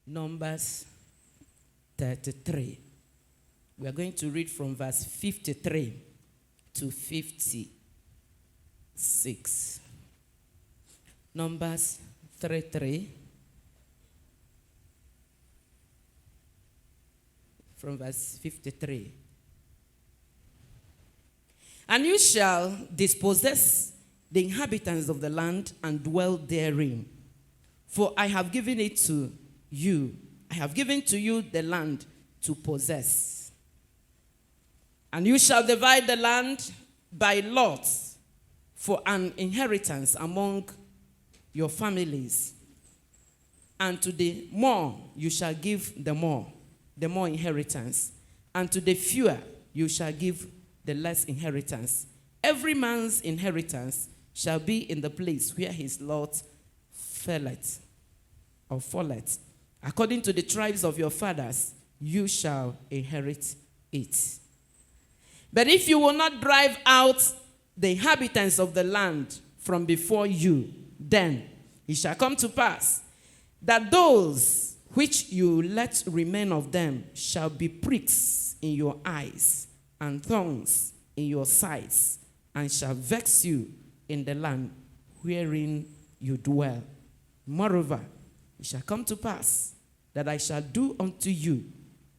Numbers 33. We are going to read from verse 53 to 56. Numbers 33. From verse 53. And you shall dispossess the inhabitants of the land and dwell therein. For I have given it to you. I have given to you the land to possess. And you shall divide the land by lots for an inheritance among your families. And to the more you shall give the more inheritance. And to the fewer you shall give the less inheritance. Every man's inheritance shall be in the place where his lot falleth. According to the tribes of your fathers, you shall inherit it. But if you will not drive out the inhabitants of the land from before you, then it shall come to pass that those which you let remain of them shall be pricks in your eyes and thorns in your sides, and shall vex you in the land wherein you dwell. Moreover, it shall come to pass that I shall do unto you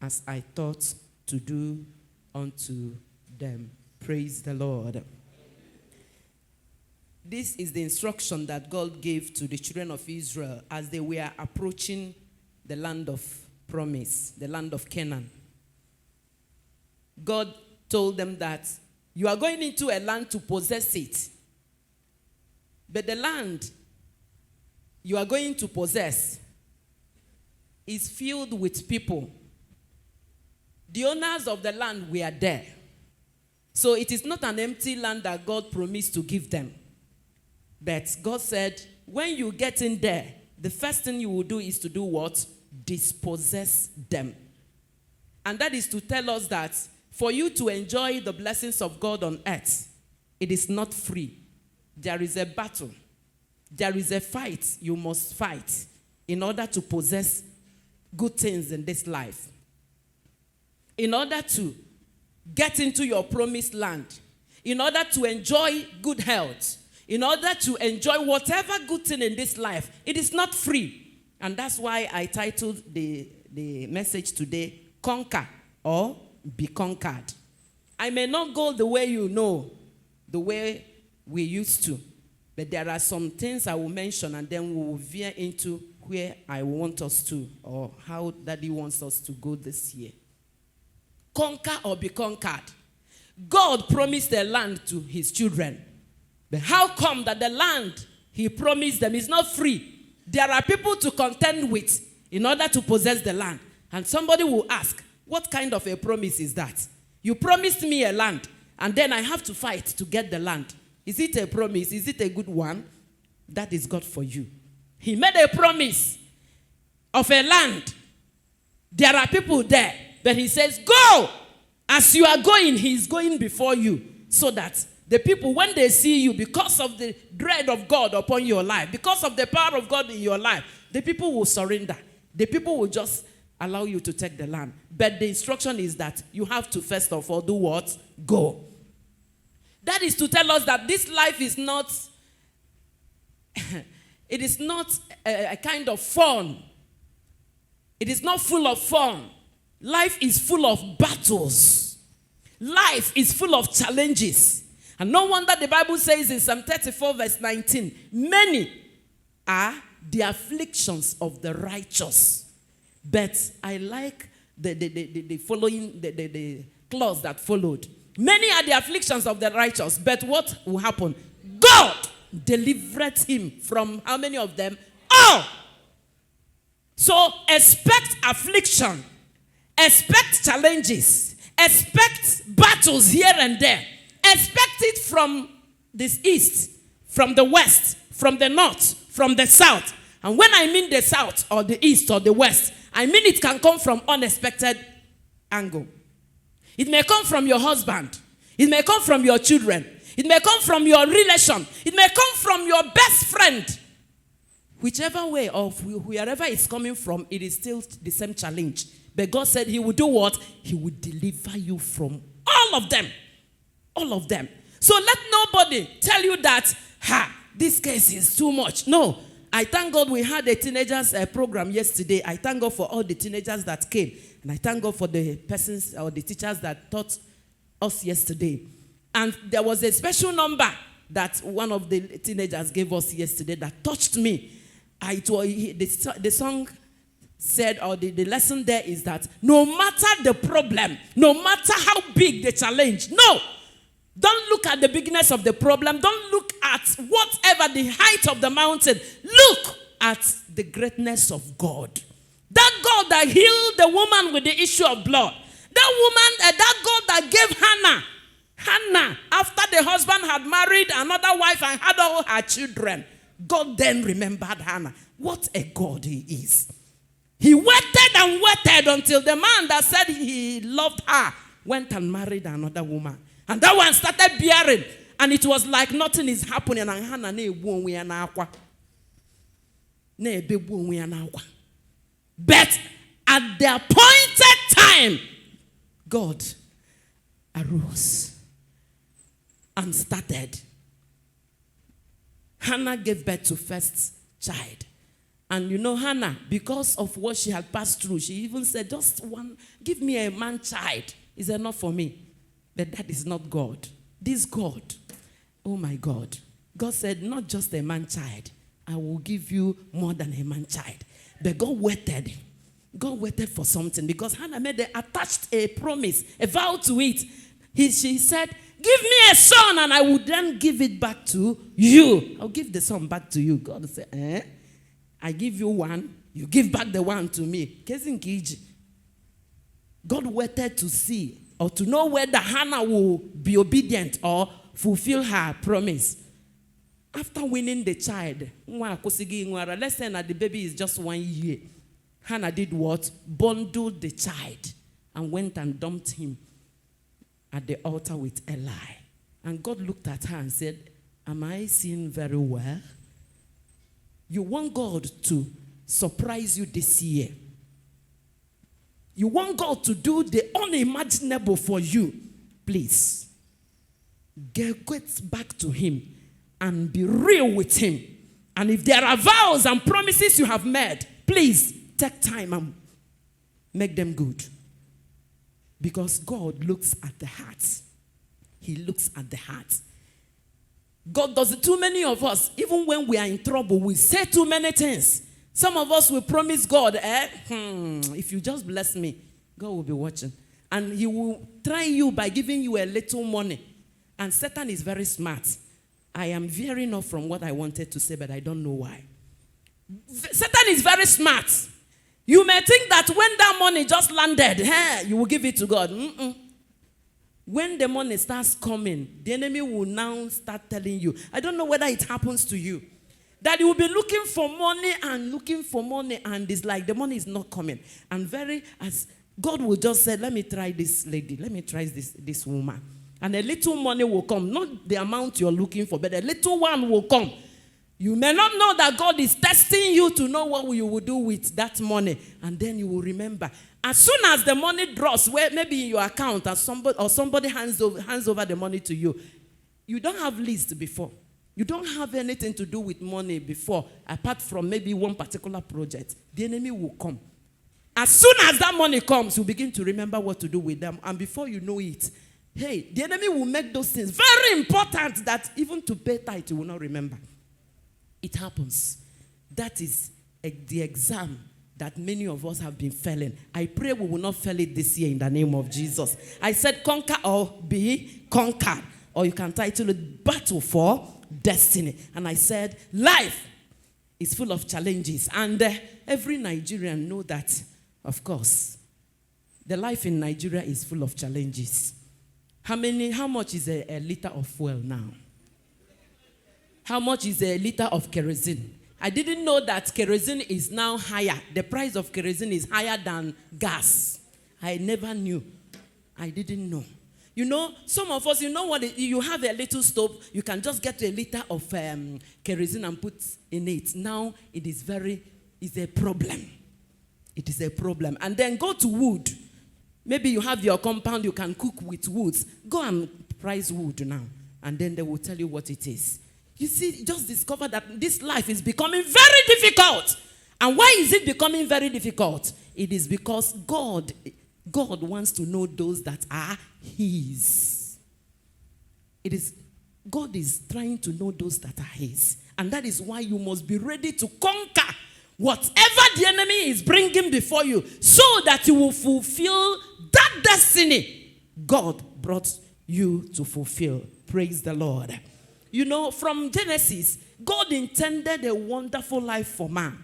as I thought to do unto them. Praise the Lord. This is the instruction that God gave to the children of Israel as they were approaching the land of promise, the land of Canaan. God told them that you are going into a land to possess it. But the land you are going to possess is filled with people. The owners of the land were there. So it is not an empty land that God promised to give them. But God said, when you get in there, the first thing you will do is to do what? Dispossess them. And that is to tell us that for you to enjoy the blessings of God on earth, it is not free. There is a battle. There is a fight you must fight in order to possess good things in this life. In order to get into your promised land, in order to enjoy good health, in order to enjoy whatever good thing in this life, it is not free. And that's why I titled the message today, Conquer or Be Conquered. I may not go the way you know, the way we used to, but there are some things I will mention, and then we will veer into where I want us to, or how Daddy wants us to go this year. Conquer or be conquered. God promised a land to his children. But how come that the land he promised them is not free? There are people to contend with in order to possess the land. And somebody will ask, what kind of a promise is that? You promised me a land, and then I have to fight to get the land. Is it a promise? Is it a good one? That is God for you. He made a promise of a land. There are people there, but he says, go! As you are going, he is going before you, so that the people, when they see you, because of the dread of God upon your life, because of the power of God in your life, the people will surrender. The people will just allow you to take the land. But the instruction is that you have to first of all do what? Go. That is to tell us that this life is not, it is not a kind of fun. It is not full of fun. Life is full of battles. Life is full of challenges. And no wonder the Bible says in Psalm 34 verse 19, many are the afflictions of the righteous. But I like the following, the clause that followed. Many are the afflictions of the righteous, but what will happen? God delivered him from how many of them? All. So expect affliction, expect challenges, expect battles here and there. Expect it from the east, from the west, from the north, from the south. And when I mean the south or the east or the west, I mean it can come from unexpected angle. It may come from your husband. It may come from your children. It may come from your relation. It may come from your best friend. Whichever way of wherever it's coming from, it is still the same challenge. But God said he would do what? He would deliver you from all of them. All of them. So let nobody tell you that, this case is too much. No. I thank God we had a teenagers program yesterday. I thank God for all the teenagers that came. And I thank God for the persons or the teachers that taught us yesterday. And there was a special number that one of the teenagers gave us yesterday that touched me. The song said, or the lesson there is that no matter the problem, no matter how big the challenge, no, don't look at the bigness of the problem. Don't look at whatever the height of the mountain. Look at the greatness of God. That God that healed the woman with the issue of blood. That woman, that God that gave Hannah, after the husband had married another wife and had all her children, God then remembered Hannah. What a God he is. He waited and waited until the man that said he loved her went and married another woman. And that one started bearing. And it was like nothing is happening. And Hannah but at the appointed time, God arose and started. Hannah gave birth to first child. And you know, Hannah, because of what she had passed through, she even said, just one, give me a man child. Is enough for me. But that is not God. This God, oh my God. God said, not just a man child. I will give you more than a man child. But God waited. God waited for something because Hannah attached a promise, a vow to it. She said, give me a son and I will then give it back to you. I'll give the son back to you. God said, I give you one, you give back the one to me. God waited to see or to know whether Hannah will be obedient or fulfill her promise. After winning the child, let's say that the baby is just 1 year. Hannah did what? Bundled the child and went and dumped him at the altar with Eli. And God looked at her and said, am I seeing very well? You want God to surprise you this year. You want God to do the unimaginable for you. Please, get back to him and be real with him. And if there are vows and promises you have made, please take time and make them good. Because God looks at the heart. He looks at the heart. God does it. Too many of us, even when we are in trouble, we say too many things. Some of us will promise God, if you just bless me, God will be watching. And he will try you by giving you a little money. And Satan is very smart. I am veering off from what I wanted to say, but I don't know why. Satan is very smart. You may think that when that money just landed, you will give it to God. When the money starts coming, the enemy will now start telling you. I don't know whether it happens to you. That you will be looking for money, and it's like the money is not coming. And as God will just say, let me try this lady, let me try this woman. And a little money will come. Not the amount you're looking for, but a little one will come. You may not know that God is testing you to know what you will do with that money. And then you will remember. As soon as the money drops, where maybe in your account, or somebody hands over the money to you, you don't have list before. You don't have anything to do with money before, apart from maybe one particular project. The enemy will come. As soon as that money comes, you begin to remember what to do with them. And before you know it, the enemy will make those things very important that even to pay tithe, you will not remember. It happens. That is the exam that many of us have been failing. I pray we will not fail it this year in the name of Jesus. I said conquer or be conquered. Or you can title it Battle for Destiny. And I said life is full of challenges. And every Nigerian knows that, of course, the life in Nigeria is full of challenges. How much is a liter of fuel now? How much is a liter of kerosene? I didn't know that kerosene is now higher. The price of kerosene is higher than gas. I never knew. I didn't know. You know, some of us, you know what, you have a little stove, you can just get a liter of kerosene and put in it. Now, it's a problem. It is a problem. And then go to wood. Maybe you have your compound, you can cook with woods. Go and price wood now. And then they will tell you what it is. You see, just discover that this life is becoming very difficult. And why is it becoming very difficult? It is because God wants to know those that are His. God is trying to know those that are His. And that is why you must be ready to conquer whatever the enemy is bringing before you, so that you will fulfill that destiny God brought you to fulfill. Praise the Lord. You know, from Genesis, God intended a wonderful life for man.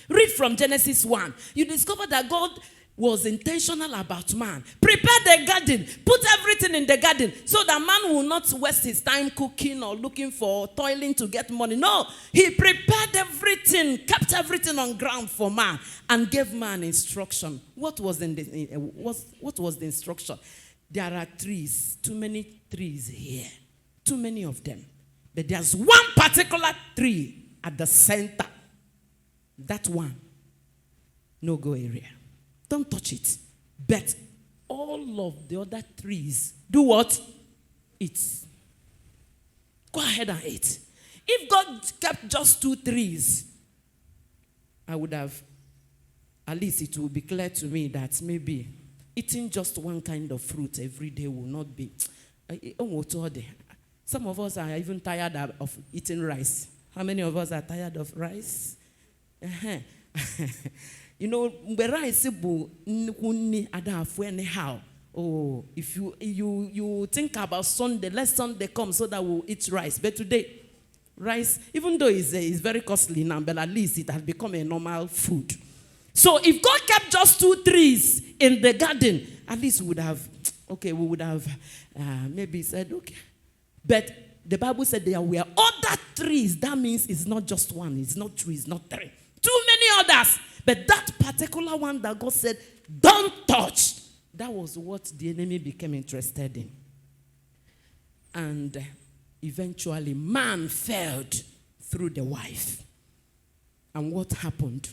Read from Genesis 1. You discover that God was intentional about man. Prepare the garden. Put everything in the garden so that man will not waste his time cooking or looking for toiling to get money. No, he prepared everything, kept everything on ground for man, and gave man instruction. What was the instruction? There are trees, too many trees here, too many of them. But there's one particular tree at the center. That one, no-go area. Don't touch it. But all of the other trees, do what? Eat. Go ahead and eat. If God kept just 2 trees, I would have, at least it will be clear to me that maybe eating just one kind of fruit every day will not be. Some of us are even tired of eating rice. How many of us are tired of rice? You know, rice anyhow. Oh, if you think about Sunday, let Sunday come so that we'll eat rice. But today, rice, even though it's very costly now, but at least it has become a normal food. So if God kept just 2 trees in the garden, at least we would have maybe said, okay. But the Bible said there were other trees. That means it's not just one, it's not 2, it's not 3. Too many others. But that particular one that God said, don't touch, that was what the enemy became interested in. And eventually, man failed through the wife. And what happened?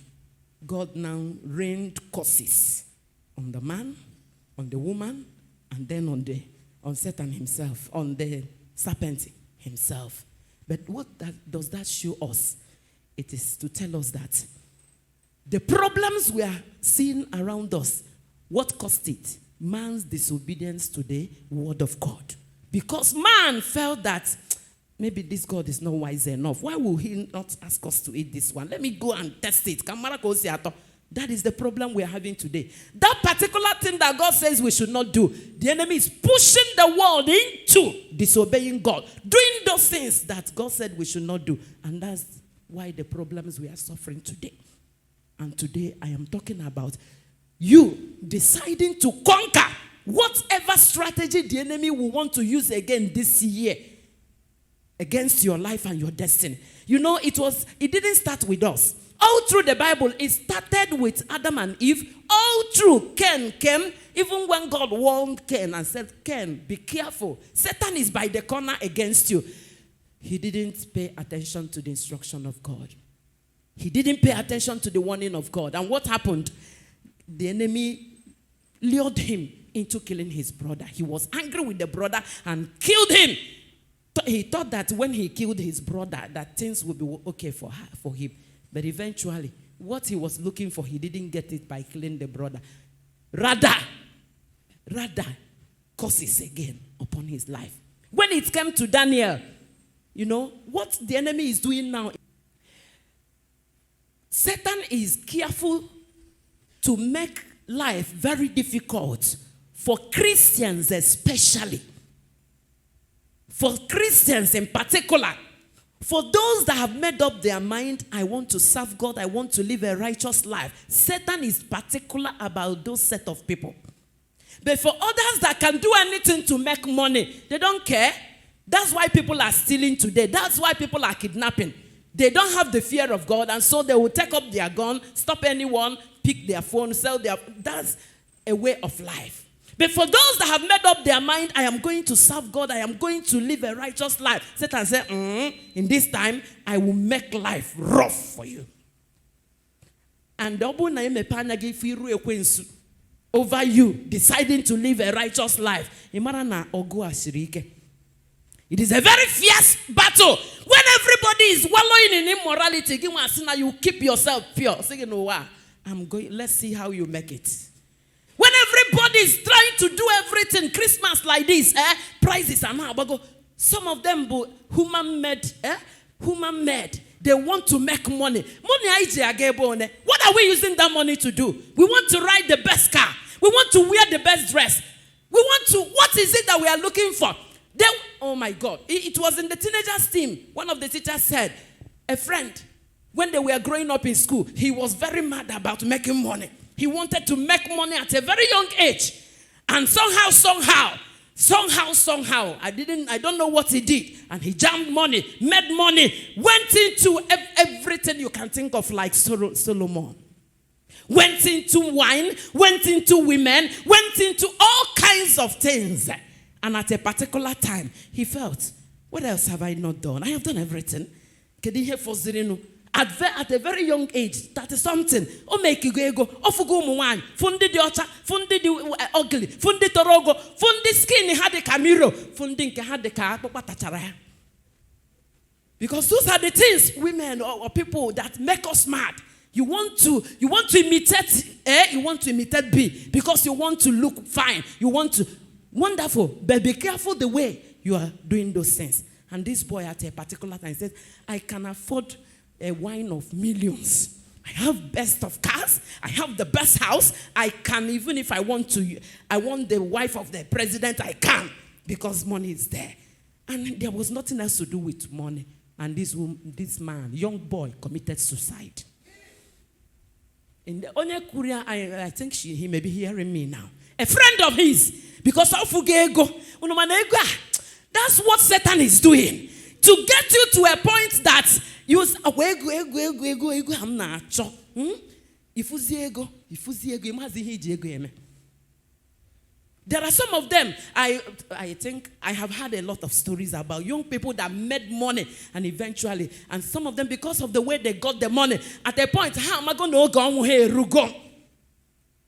God now rained curses on the man, on the woman, and then on Satan himself, on the serpent himself. But what does that show us? It is to tell us that the problems we are seeing around us, what caused it? Man's disobedience to the word of God. Because man felt that maybe this God is not wise enough. Why will he not ask us to eat this one? Let me go and test it. That is the problem we are having today. That particular thing that God says we should not do, the enemy is pushing the world into disobeying God, doing those things that God said we should not do. And that's why the problems we are suffering today. And today I am talking about you deciding to conquer whatever strategy the enemy will want to use again this year against your life and your destiny. You know, it didn't start with us. All through the Bible, it started with Adam and Eve. All through Cain came, even when God warned Cain and said, Cain, be careful. Satan is by the corner against you. He didn't pay attention to the instruction of God. He didn't pay attention to the warning of God. And what happened? The enemy lured him into killing his brother. He was angry with the brother and killed him. He thought that when he killed his brother, that things would be okay for him. But eventually, what he was looking for, he didn't get it by killing the brother. Rather, curses again upon his life. When it came to Daniel, you know, what the enemy is doing now, Satan is careful to make life very difficult for Christians especially. For Christians in particular. For those that have made up their mind, I want to serve God, I want to live a righteous life. Satan is particular about those set of people. But for others that can do anything to make money, they don't care. That's why people are stealing today. That's why people are kidnapping. They don't have the fear of God, and so they will take up their gun, stop anyone, pick their phone, sell their... That's a way of life. But for those that have made up their mind, I am going to serve God, I am going to live a righteous life, Satan said, in this time, I will make life rough for you. And over you deciding to live a righteous life. It is a very fierce battle. When everybody is wallowing in immorality, you keep yourself pure. Let's see how you make it. When everybody is trying to do everything, Christmas like this, prices are now. Some of them human-made. They want to make money. What are we using that money to do? We want to ride the best car. We want to wear the best dress. What is it that we are looking for? Then, oh my God, it was in the teenagers' team. One of the teachers said, a friend, when they were growing up in school, he was very mad about making money. He wanted to make money at a very young age. And somehow, I don't know what he did. And he jammed money, made money, went into everything you can think of like Solomon. Went into wine, went into women, went into all kinds of things. And at a particular time, he felt, what else have I not done? I have done everything. At a very young age, 30-something, make you go, wine, fundi the ocha, fundi the ugly, fundi torogo, fundi skin had the camiro, fundi had the car, because those are the things, women or people that make us mad. You want to imitate A, you want to imitate B, because you want to look fine. You want to, wonderful, but be careful the way you are doing those things. And this boy at a particular time said, I can afford a wine of millions. I have best of cars. I have the best house. I can, even if I want to, I want the wife of the president, I can, because money is there. And there was nothing else to do with money. And this man, young boy, committed suicide. In the only Korea, I think he may be hearing me now. A friend of his, because of Ugego, that's what Satan is doing. To get you to a point that you say, there are some of them, I think I have had a lot of stories about young people that made money and eventually, and some of them because of the way they got the money, at a point, how am I going to go here?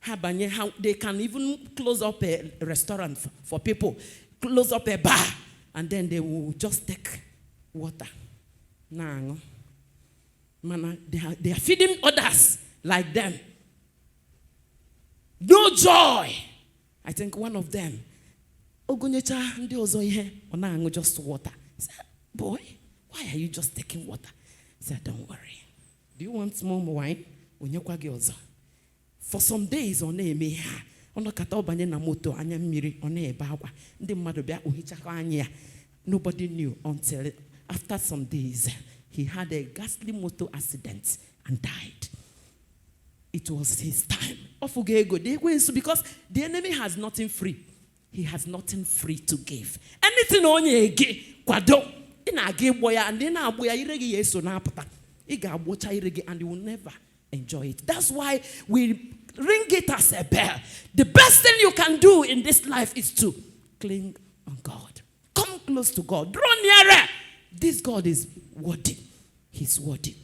How they can even close up a restaurant for people, close up a bar, and then they will just take water. Nah, they are feeding others like them. No joy. I think one of them, just water. I said, boy, why are you just taking water? He said, don't worry. Do you want more wine? For some days, nobody knew until after some days, he had a ghastly motor accident and died. It was his time. Because the enemy has nothing free. He has nothing free to give. Anything on you kwado. And you will never enjoy it. That's why we ring it as a bell. The best thing you can do in this life is to cling on God. Come close to God. Draw nearer. This God is worthy. He's worthy.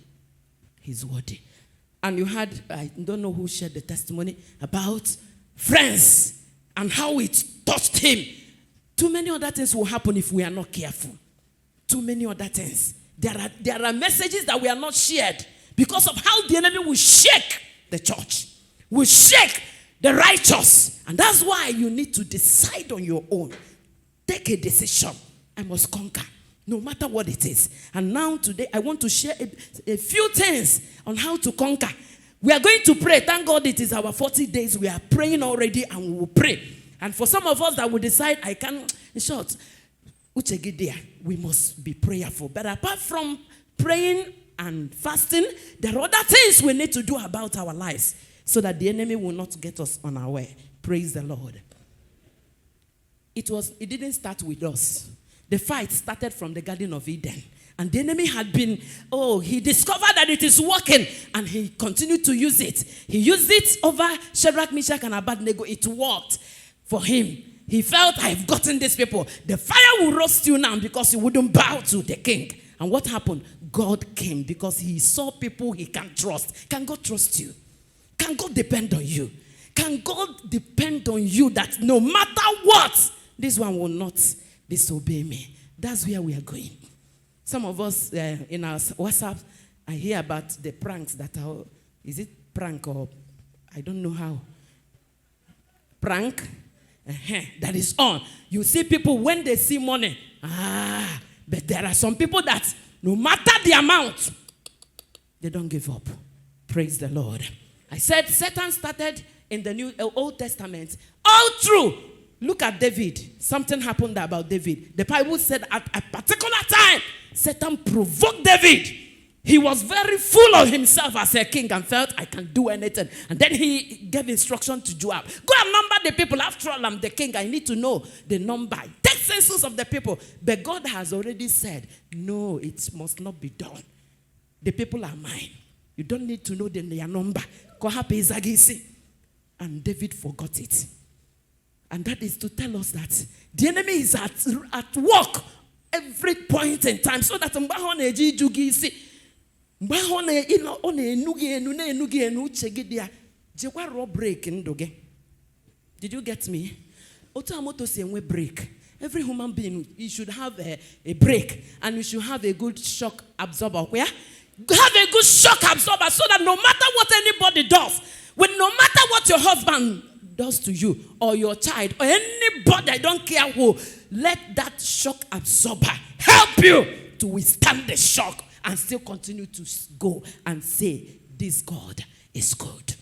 He's worthy. And you had, I don't know who shared the testimony about friends and how it touched him. Too many other things will happen if we are not careful. Too many other things. There are messages that we are not shared because of how the enemy will shake the church, will shake the righteous. And that's why you need to decide on your own. Take a decision. I must conquer, no matter what it is. And now today, I want to share a few things on how to conquer. We are going to pray. Thank God it is our 40 days. We are praying already and we will pray. And for some of us that will decide, I can, in short, we must be prayerful. But apart from praying and fasting, there are other things we need to do about our lives so that the enemy will not get us on our way. Praise the Lord. It didn't start with us. The fight started from the Garden of Eden. And the enemy had been, he discovered that it is working. And he continued to use it. He used it over Shadrach, Meshach, and Abednego. It worked. for him. He felt, I've gotten these people. The fire will roast you now because you wouldn't bow to the king. And what happened? God came because he saw people he can trust. Can God trust you? Can God depend on you? Can God depend on you that no matter what, this one will not disobey me? That's where we are going. Some of us in our WhatsApp, I hear about the pranks that are, is it prank or I don't know how. Prank that is on. You see people when they see money. But there are some people that no matter the amount, they don't give up. Praise the Lord. I said Satan started in the Old Testament. All through. Look at David. Something happened about David. The Bible said at a particular time, Satan provoked David. He was very full of himself as a king and felt, I can do anything. And then he gave instruction to Joab. Go and number the people. After all, I'm the king. I need to know the number. Take census of the people. But God has already said, no, it must not be done. The people are mine. You don't need to know their number. And David forgot it. And that is to tell us that the enemy is at work every point in time. So that did you get me? Break. Every human being, you should have a break. And you should have a good shock absorber. Where? Have a good shock absorber so that no matter what anybody does, no matter what your husband does to you or your child or anybody, I don't care who, let that shock absorber help you to withstand the shock and still continue to go and say, this God is good.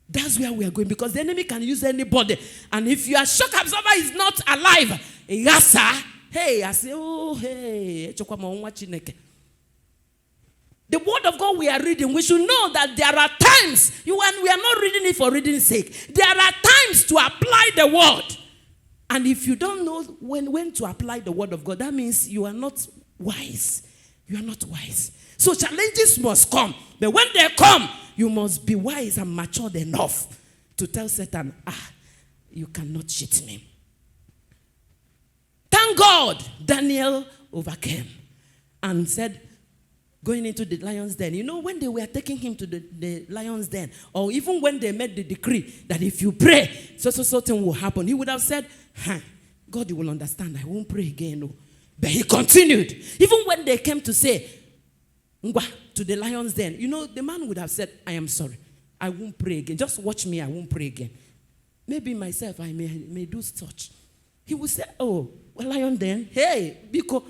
That's where we are going, because the enemy can use anybody. And if your shock absorber is not alive, hey, I say, oh, hey, the word of God we are reading, we should know that there are times, and we are not reading it for reading's sake. There are times to apply the word. And if you don't know when to apply the word of God, that means you are not wise. You are not wise. So challenges must come. But when they come, you must be wise and matured enough to tell Satan, you cannot cheat me. Thank God, Daniel overcame and said, going into the lion's den. You know, when they were taking him to the lion's den, or even when they made the decree that if you pray, so thing will happen, he would have said, God, you will understand, I won't pray again. No. But he continued. Even when they came to say, to the lion's den, you know, the man would have said, I am sorry, I won't pray again. Just watch me, I won't pray again. Maybe myself, I may do such. He would say, oh, well, lion den, hey, because,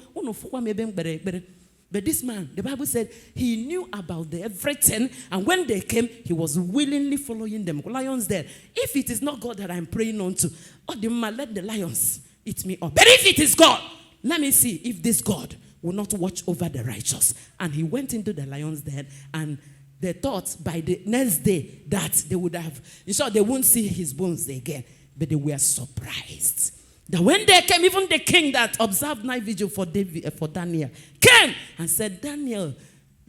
but this man, the Bible said, he knew about everything, and when they came, he was willingly following them. Lions there. If it is not God that I'm praying on to, let the lions eat me up. But if it is God, let me see if this God will not watch over the righteous. And he went into the lions den, and they thought by the next day that they would have, they won't see his bones again. But they were surprised. That when they came, even the king that observed night vigil for Daniel came and said, Daniel,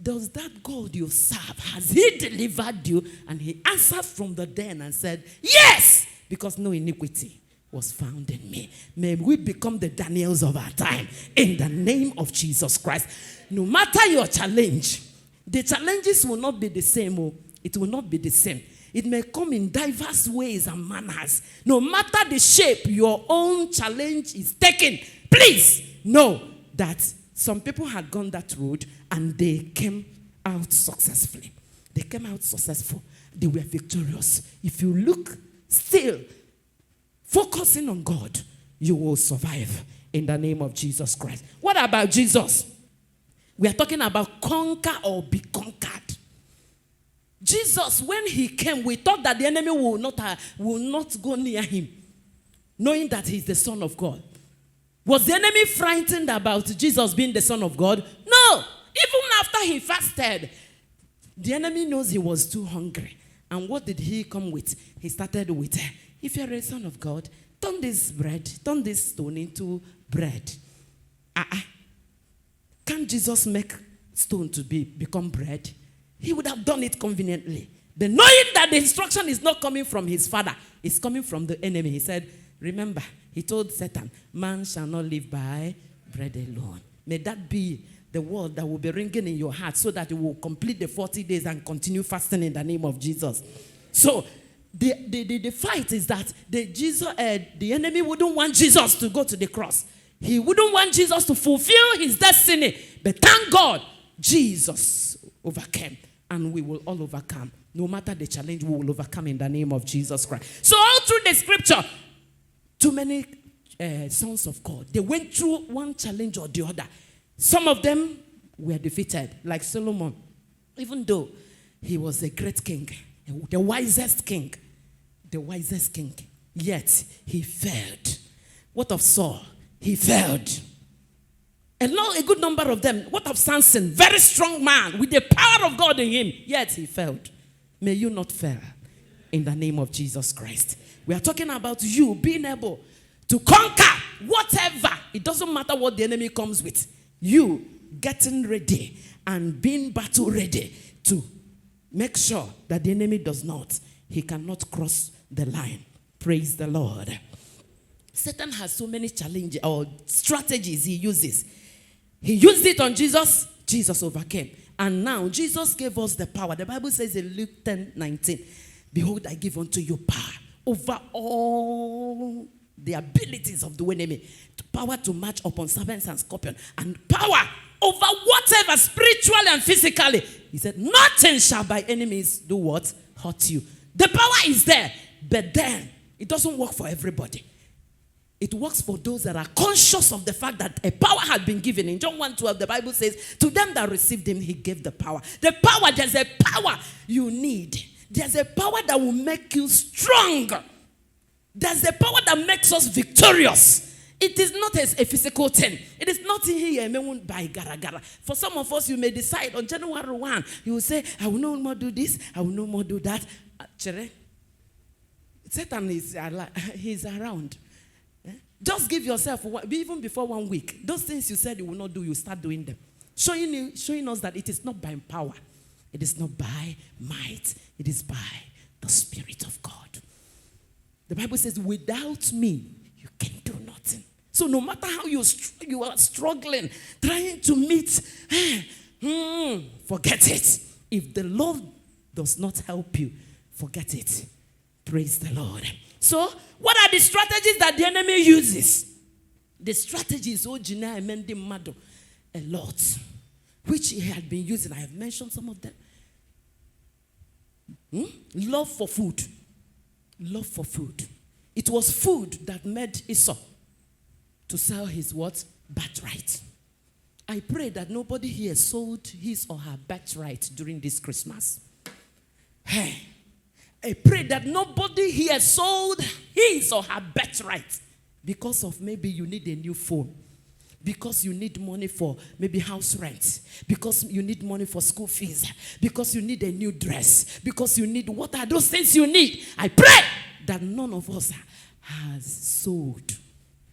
does that God you serve, has he delivered you? And he answered from the den and said, yes, because no iniquity was found in me. May we become the Daniels of our time in the name of Jesus Christ. No matter your challenge, the challenges will not be the same. It will not be the same. It may come in diverse ways and manners. No matter the shape your own challenge is taking, please know that some people had gone that road and they came out successfully. They came out successful. They were victorious. If you look still, focusing on God, you will survive in the name of Jesus Christ. What about Jesus? We are talking about conquer or be conquered. Jesus, when he came, we thought that the enemy will not go near him, knowing that he's the Son of God. Was the enemy frightened about Jesus being the Son of God? No. Even after he fasted, the enemy knows he was too hungry. And what did he come with? He started with, if you're a son of God, turn this stone into bread. Can't Jesus make stone to become bread? He would have done it conveniently. The knowing that the instruction is not coming from his father, it's coming from the enemy. He said, remember, he told Satan, man shall not live by bread alone. May that be the word that will be ringing in your heart so that you will complete the 40 days and continue fasting in the name of Jesus. So, the fight is that the enemy wouldn't want Jesus to go to the cross. He wouldn't want Jesus to fulfill his destiny. But thank God, Jesus overcame. And we will all overcome. No matter the challenge, we will overcome in the name of Jesus Christ. So all through the scripture, too many sons of God, they went through one challenge or the other. Some of them were defeated, like Solomon. Even though he was a great king, the wisest king, yet he failed. What of Saul? He failed. A good number of them. What of Samson? Very strong man with the power of God in him, yet he failed. May you not fail in the name of Jesus Christ. We are talking about you being able to conquer whatever. It doesn't matter what the enemy comes with. You getting ready and being battle ready to make sure that the enemy he cannot cross the line. Praise the Lord. Satan has so many challenges or strategies he uses. He used it on Jesus. Jesus overcame. And now Jesus gave us the power. The Bible says in Luke 10:19, behold, I give unto you power over all the abilities of the enemy. Power to march upon serpents and scorpions. And power over whatever, spiritually and physically. He said, nothing shall by enemies do what? Hurt you. The power is there. But then, it doesn't work for everybody. It works for those that are conscious of the fact that a power had been given. In John 1:12, the Bible says, to them that received him, he gave the power. The power, there's a power you need. There's a power that will make you strong. There's a power that makes us victorious. It is not a physical thing. It is not here by gara. For some of us, you may decide on January 1, you will say, I will no more do this, I will no more do that. Satan he's around. Just give yourself, even before 1 week, those things you said you will not do, you start doing them. Showing us that it is not by power. It is not by might. It is by the Spirit of God. The Bible says, without me, you can do nothing. So no matter how you are struggling, trying to meet, forget it. If the Lord does not help you, forget it. Praise the Lord. So, what are the strategies that the enemy uses? The strategies, a lot, which he had been using. I have mentioned some of them. Love for food. Love for food. It was food that made Esau to sell his what? Birthright. I pray that nobody here sold his or her birthright during this Christmas. Hey. I pray that nobody here sold his or her birthright because of maybe you need a new phone, because you need money for maybe house rent, because you need money for school fees, because you need a new dress, because you need what are those things you need. I pray that none of us has sold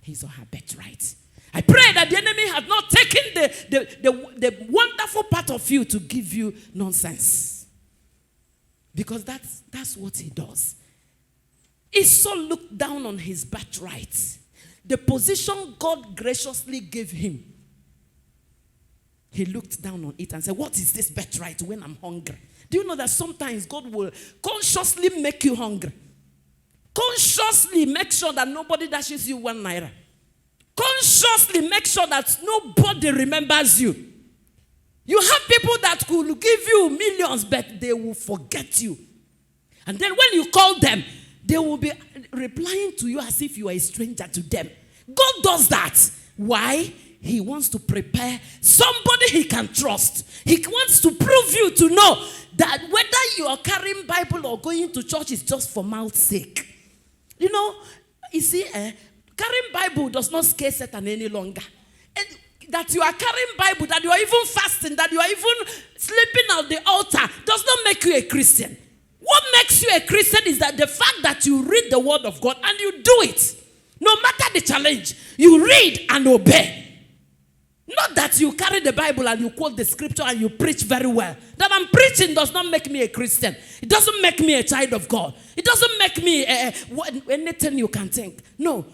his or her birthright. I pray that the enemy has not taken the wonderful part of you to give you nonsense. Because that's what he does. Esau looked down on his birthright. The position God graciously gave him. He looked down on it and said, what is this birthright when I'm hungry? Do you know that sometimes God will consciously make you hungry? Consciously make sure that nobody dashes you 1 naira. Consciously make sure that nobody remembers you. You have people that could give you millions, but they will forget you. And then when you call them, they will be replying to you as if you are a stranger to them. God does that. Why? He wants to prepare somebody he can trust. He wants to prove you to know that whether you are carrying Bible or going to church is just for mouth's sake. You know, you see, carrying Bible does not scare Satan any longer. And that you are carrying Bible, that you are even fasting, that you are even sleeping at the altar does not make you a Christian. What makes you a Christian is that the fact that you read the word of God and you do it. No matter the challenge, you read and obey. Not that you carry the Bible and you quote the scripture and you preach very well. That I'm preaching does not make me a Christian. It doesn't make me a child of God. It doesn't make me anything you can think. No.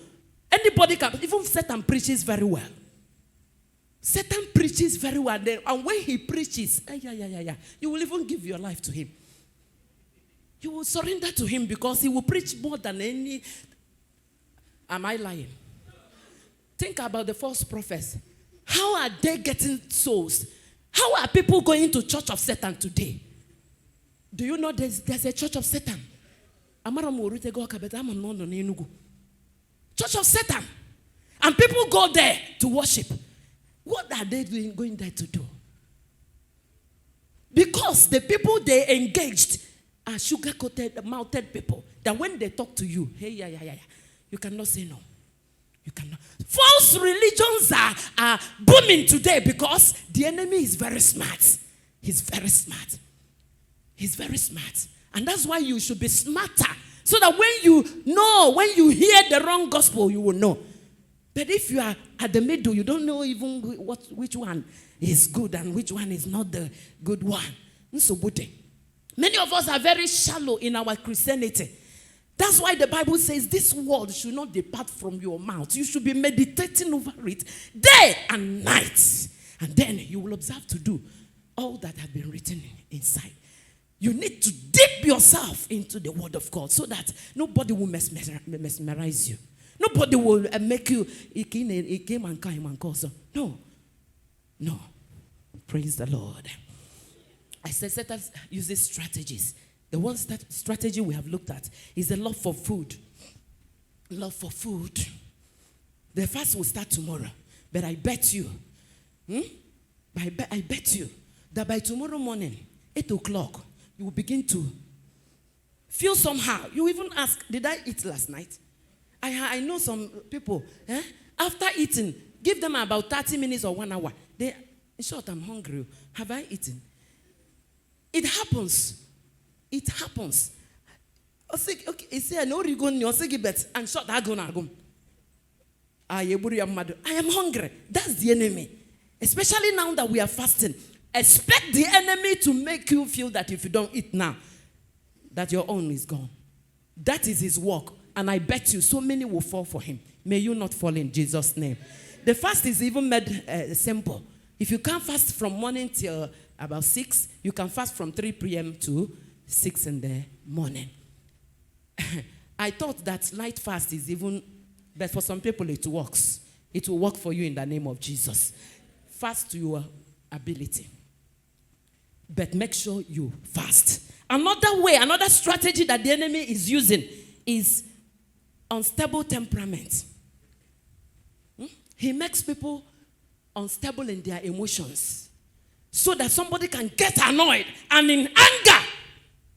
Anybody can. Even Satan preaches very well. Satan preaches very well. And when he preaches, you will even give your life to him. You will surrender to him because he will preach more than any. Am I lying? Think about the false prophets. How are they getting souls? How are people going to church of Satan today? Do you know there's a church of Satan? Church of Satan. And people go there to worship. What are they going there to do? Because the people they engaged are sugar-coated, mouthed people. That when they talk to you, you cannot say no. You cannot. False religions are booming today because the enemy is very smart. He's very smart. He's very smart. And that's why you should be smarter. So that when you hear the wrong gospel, you will know. But if you are at the middle, you don't know even which one is good and which one is not the good one. Many of us are very shallow in our Christianity. That's why the Bible says this word should not depart from your mouth. You should be meditating over it day and night. And then you will observe to do all that have been written inside. You need to dip yourself into the word of God so that nobody will mesmerize you. Nobody will make you, no. No. Praise the Lord. I said Satan uses strategies. The one strategy we have looked at is the love for food. Love for food. The fast will start tomorrow. But I bet you, I bet you that by tomorrow morning, 8 o'clock, you will begin to feel somehow. You even ask, did I eat last night? I know some people, after eating, give them about 30 minutes or 1 hour. In short, I'm hungry. Have I eaten? It happens. It happens. Okay, I know you're going to bet and short. I am hungry. That's the enemy. Especially now that we are fasting. Expect the enemy to make you feel that if you don't eat now, that your own is gone. That is his work. And I bet you so many will fall for him. May you not fall in Jesus' name. The fast is even made simple. If you can't fast from morning till about 6, you can fast from 3 p.m. to 6 in the morning. I thought that light fast is even, but for some people it works. It will work for you in the name of Jesus. Fast to your ability. But make sure you fast. Another way, another strategy that the enemy is using is unstable temperament. He makes people unstable in their emotions so that somebody can get annoyed and in anger,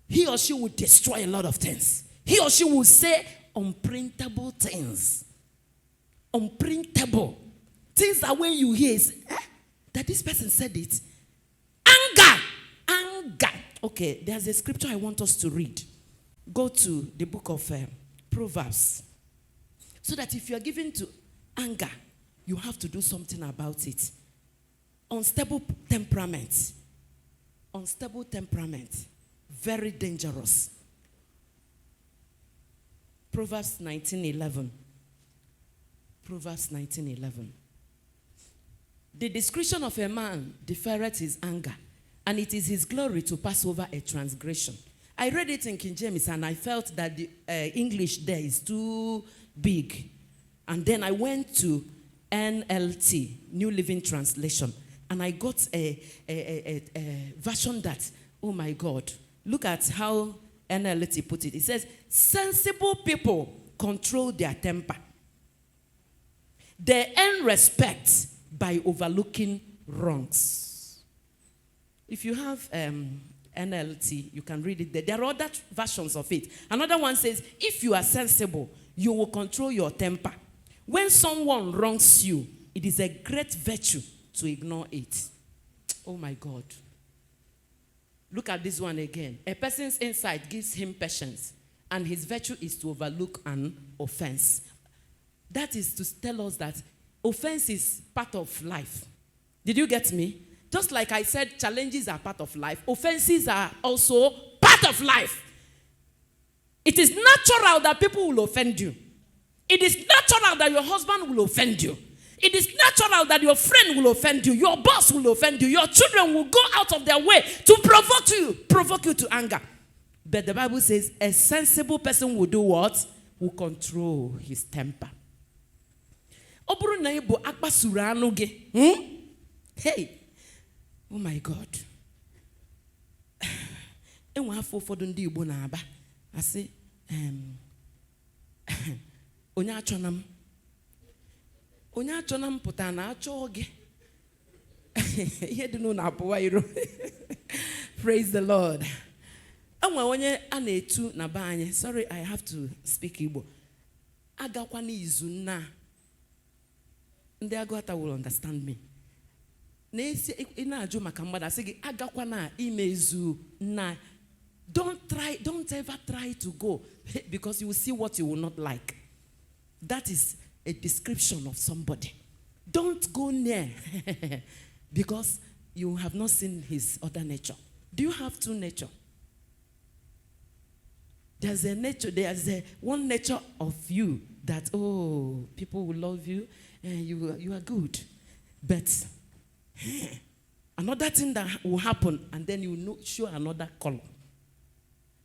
he or she will destroy a lot of things. He or she will say unprintable things. Unprintable. Things that when you hear is, that this person said it. Anger. Anger. Okay, there's a scripture I want us to read. Go to the book of Proverbs. So that if you are given to anger, you have to do something about it. Unstable temperament. Unstable temperament. Very dangerous. Proverbs 19:11. Proverbs 19:11. The discretion of a man deferreth his anger, and it is his glory to pass over a transgression. I read it in King James, and I felt that the English there is too big. And then I went to NLT, New Living Translation, and I got a version that, oh my God, look at how NLT put it. It says, sensible people control their temper. They earn respect by overlooking wrongs. If you have NLT, you can read it there. There are other versions of it. Another one says, if you are sensible, you will control your temper. When someone wrongs you, it is a great virtue to ignore it. Oh my God. Look at this one again. A person's insight gives him patience, and his virtue is to overlook an offense. That is to tell us that offense is part of life. Did you get me? Just like I said, challenges are part of life. Offenses are also part of life. It is natural that people will offend you. It is natural that your husband will offend you. It is natural that your friend will offend you. Your boss will offend you. Your children will go out of their way to provoke you to anger. But the Bible says a sensible person will do what? Will control his temper. Hey, oh my God. I say, Onya chonam putana achoge. Praise the Lord. Sorry, I have to speak Igbo. Agakwani izuna. Ndị agwata will understand me. Don't ever try to go, because you will see what you will not like. That is a description of somebody. Don't go near because you have not seen his other nature. Do you have two nature? There's a nature, one nature of you that, oh, people will love you and you are good. But another thing that will happen, and then you show another color.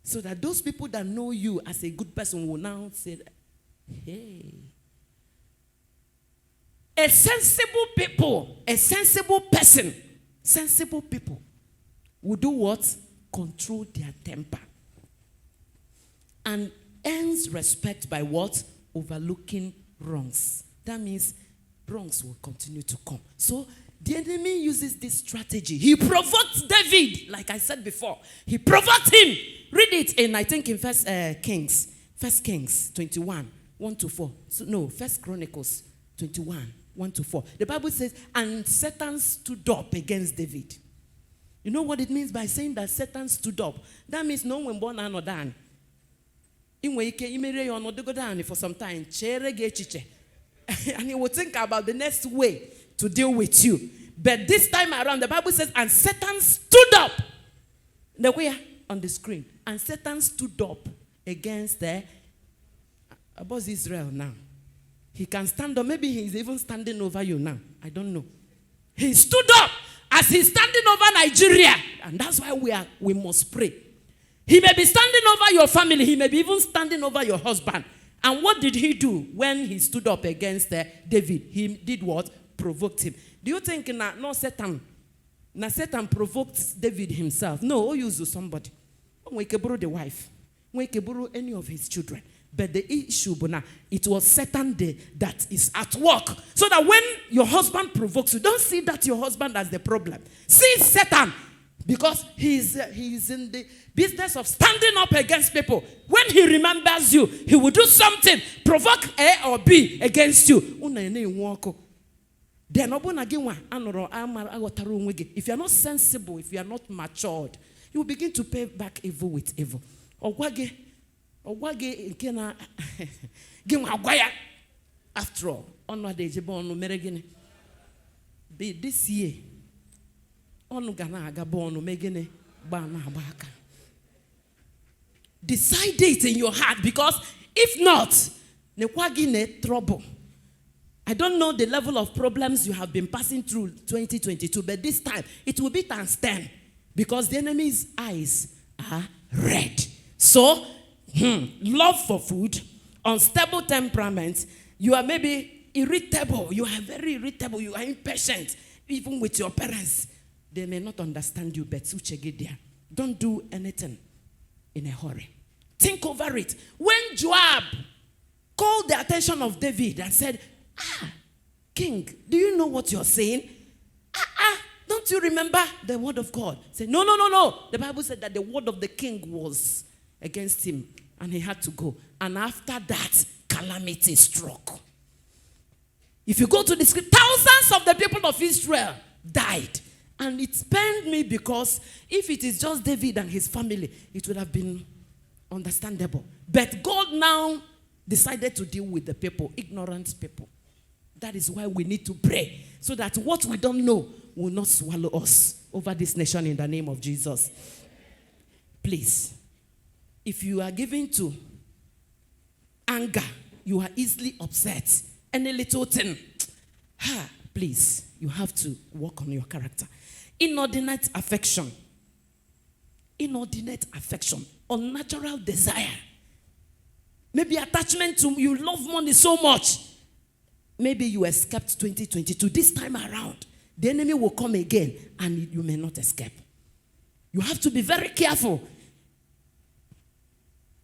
So that those people that know you as a good person will now say, hey. A sensible people will do what? Control their temper. And earns respect by what? Overlooking wrongs. That means wrongs will continue to come. So the enemy uses this strategy. He provoked David, like I said before. He provoked him. Read it in, I think, in First Kings 21, 1-4. So, no, First Chronicles 21, 1-4. The Bible says, and Satan stood up against David. You know what it means by saying that Satan stood up? That means no one born or done. For some time, and he will think about the next way to deal with you. But this time around, the Bible says, and Satan stood up. The way on the screen. And Satan stood up against about Israel now. He can stand up. Maybe he's even standing over you now. I don't know. He stood up as he's standing over Nigeria. And that's why we must pray. He may be standing over your family. He may be even standing over your husband. And what did he do when he stood up against David? He did what? Provoked him. Do you think Satan provoked David himself? No, he used somebody. We can borrow the wife. We can borrow any of his children. But the issue, it was Satan that is at work. So that when your husband provokes you, don't see that your husband has the problem. See Satan. Because he's in the business of standing up against people. When he remembers you, he will do something, provoke A or B against you. If you are not sensible, if you are not matured, you will begin to pay back evil with evil. After all, this year, decide it in your heart, because if not, trouble. I don't know the level of problems you have been passing through 2022, but this time it will be times 10, because the enemy's eyes are red. So, love for food, unstable temperament, you are maybe irritable, you are very irritable, you are impatient, even with your parents. They may not understand you, but don't do anything in a hurry. Think over it. When Joab called the attention of David and said, King, do you know what you're saying? Don't you remember the word of God? He said, no. The Bible said that the word of the king was against him, and he had to go. And after that, calamity struck. If you go to the script, thousands of the people of Israel died. And it pained me, because if it is just David and his family, it would have been understandable. But God now decided to deal with the people, ignorant people. That is why we need to pray, so that what we don't know, will not swallow us over this nation in the name of Jesus. Please, if you are given to anger, you are easily upset. Any little thing, please, you have to work on your character. Inordinate affection, unnatural desire. Maybe attachment to, you love money so much. Maybe you escaped 2022. This time around, the enemy will come again and you may not escape. You have to be very careful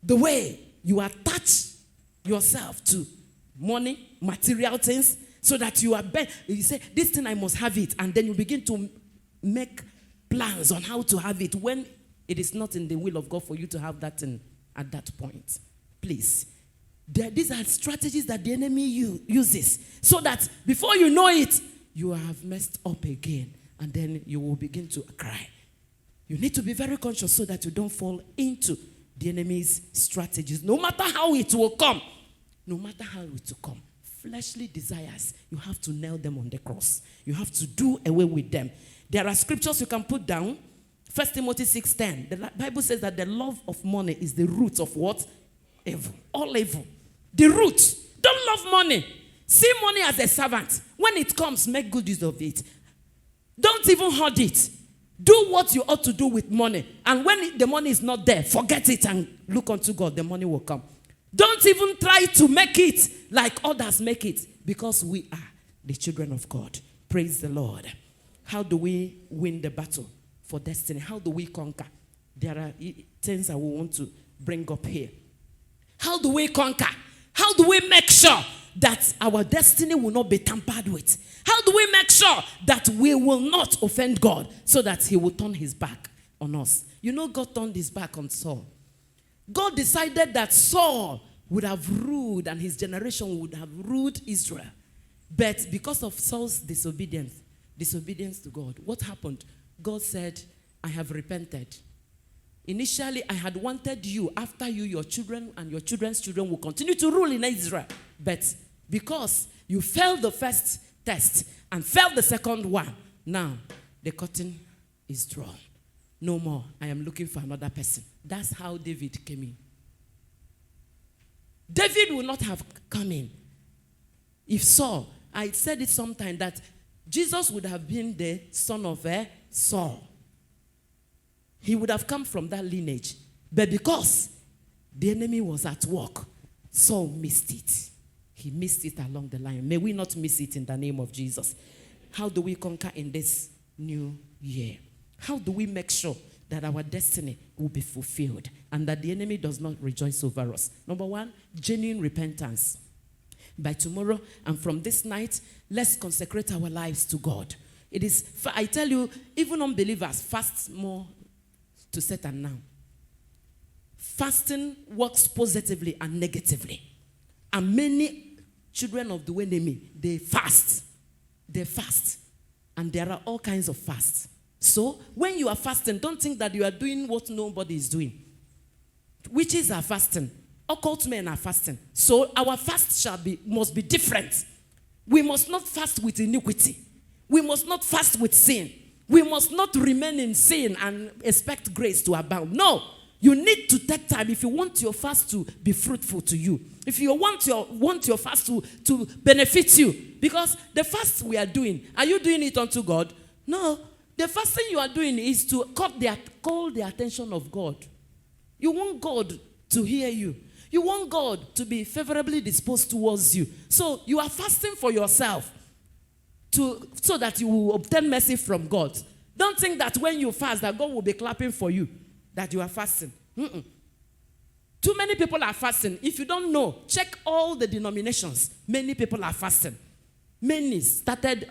the way you attach yourself to money, material things, so that you are you say, this thing I must have it, and then you begin to make plans on how to have it when it is not in the will of God for you to have that thing at that point. Please. These are strategies that the enemy uses, so that before you know it, you have messed up again, and then you will begin to cry. You need to be very conscious so that you don't fall into the enemy's strategies. No matter how it will come, fleshly desires, you have to nail them on the cross. You have to do away with them. There are scriptures you can put down. 1 Timothy 6:10. The Bible says that the love of money is the root of what? Evil. All evil. The root. Don't love money. See money as a servant. When it comes, make good use of it. Don't even hoard it. Do what you ought to do with money. And when the money is not there, forget it and look unto God. The money will come. Don't even try to make it like others make it, because we are the children of God. Praise the Lord. How do we win the battle for destiny? How do we conquer? There are things I will want to bring up here. How do we conquer? How do we make sure that our destiny will not be tampered with? How do we make sure that we will not offend God so that he will turn his back on us? You know, God turned his back on Saul. God decided that Saul would have ruled and his generation would have ruled Israel. But because of Saul's disobedience to God, what happened? God said, I have repented. Initially, I had wanted you, after you, your children and your children's children will continue to rule in Israel. But because you failed the first test and failed the second one, now the curtain is drawn. No more. I am looking for another person. That's how David came in. David would not have come in if Saul, I said it sometime, that Jesus would have been the son of Saul. He would have come from that lineage. But because the enemy was at work, Saul missed it. He missed it along the line. May we not miss it in the name of Jesus. How do we conquer in this new year? How do we make sure that our destiny will be fulfilled and that the enemy does not rejoice over us? Number one, genuine repentance. By tomorrow and from this night, let's consecrate our lives to God. It is, I tell you, even unbelievers fast more to Satan now. Fasting works positively and negatively. And many children of the enemy, they fast. They fast. And there are all kinds of fasts. So, when you are fasting, don't think that you are doing what nobody is doing. Witches are fasting. Occult men are fasting. So, our fast must be different. We must not fast with iniquity. We must not fast with sin. We must not remain in sin and expect grace to abound. No. You need to take time if you want your fast to be fruitful to you. If you want your fast to benefit you. Because the fast we are doing, are you doing it unto God? No. The first thing you are doing is to call the attention of God. You want God to hear you. You want God to be favorably disposed towards you. So you are fasting for yourself so that you will obtain mercy from God. Don't think that when you fast that God will be clapping for you that you are fasting. Too many people are fasting. If you don't know, check all the denominations. Many people are fasting. Many started,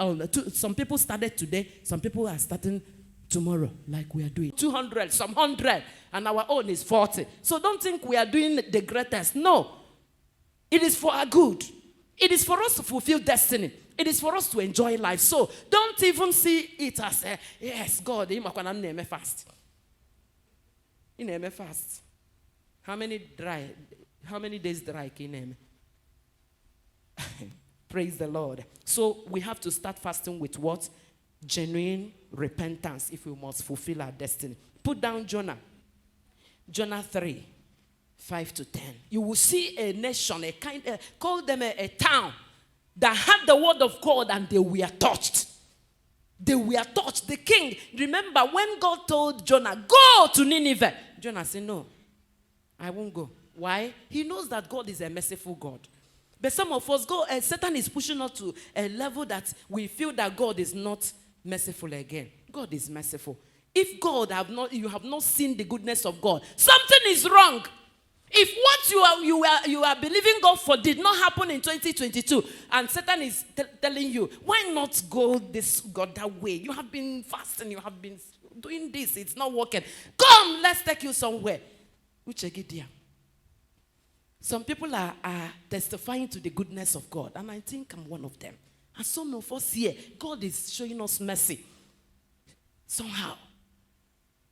some people started today, some people are starting tomorrow, like we are doing. 200, some 100, and our own is 40. So don't think we are doing the greatest. No. It is for our good. It is for us to fulfill destiny. It is for us to enjoy life. So don't even see it as, yes, God, I'm fast. Fast. How many days dry can Praise the Lord. So we have to start fasting with what? genuine repentance if we must fulfill our destiny. Put down Jonah. Jonah 3, 5 to 10. You will see a nation, call them a town that had the word of God and they were touched. They were touched. The king, remember when God told Jonah, go to Nineveh. Jonah said, no, I won't go. Why? He knows that God is a merciful God. But some of us, Satan is pushing us to a level that we feel that God is not merciful again. God is merciful. If you have not seen the goodness of God, something is wrong. If what you are believing God for did not happen in 2022, and Satan is telling you, why not go this God that way? You have been fasting, you have been doing this, it's not working. Come, let's take you somewhere. Some people are testifying to the goodness of God, and I think I'm one of them. And some of us here, God is showing us mercy somehow.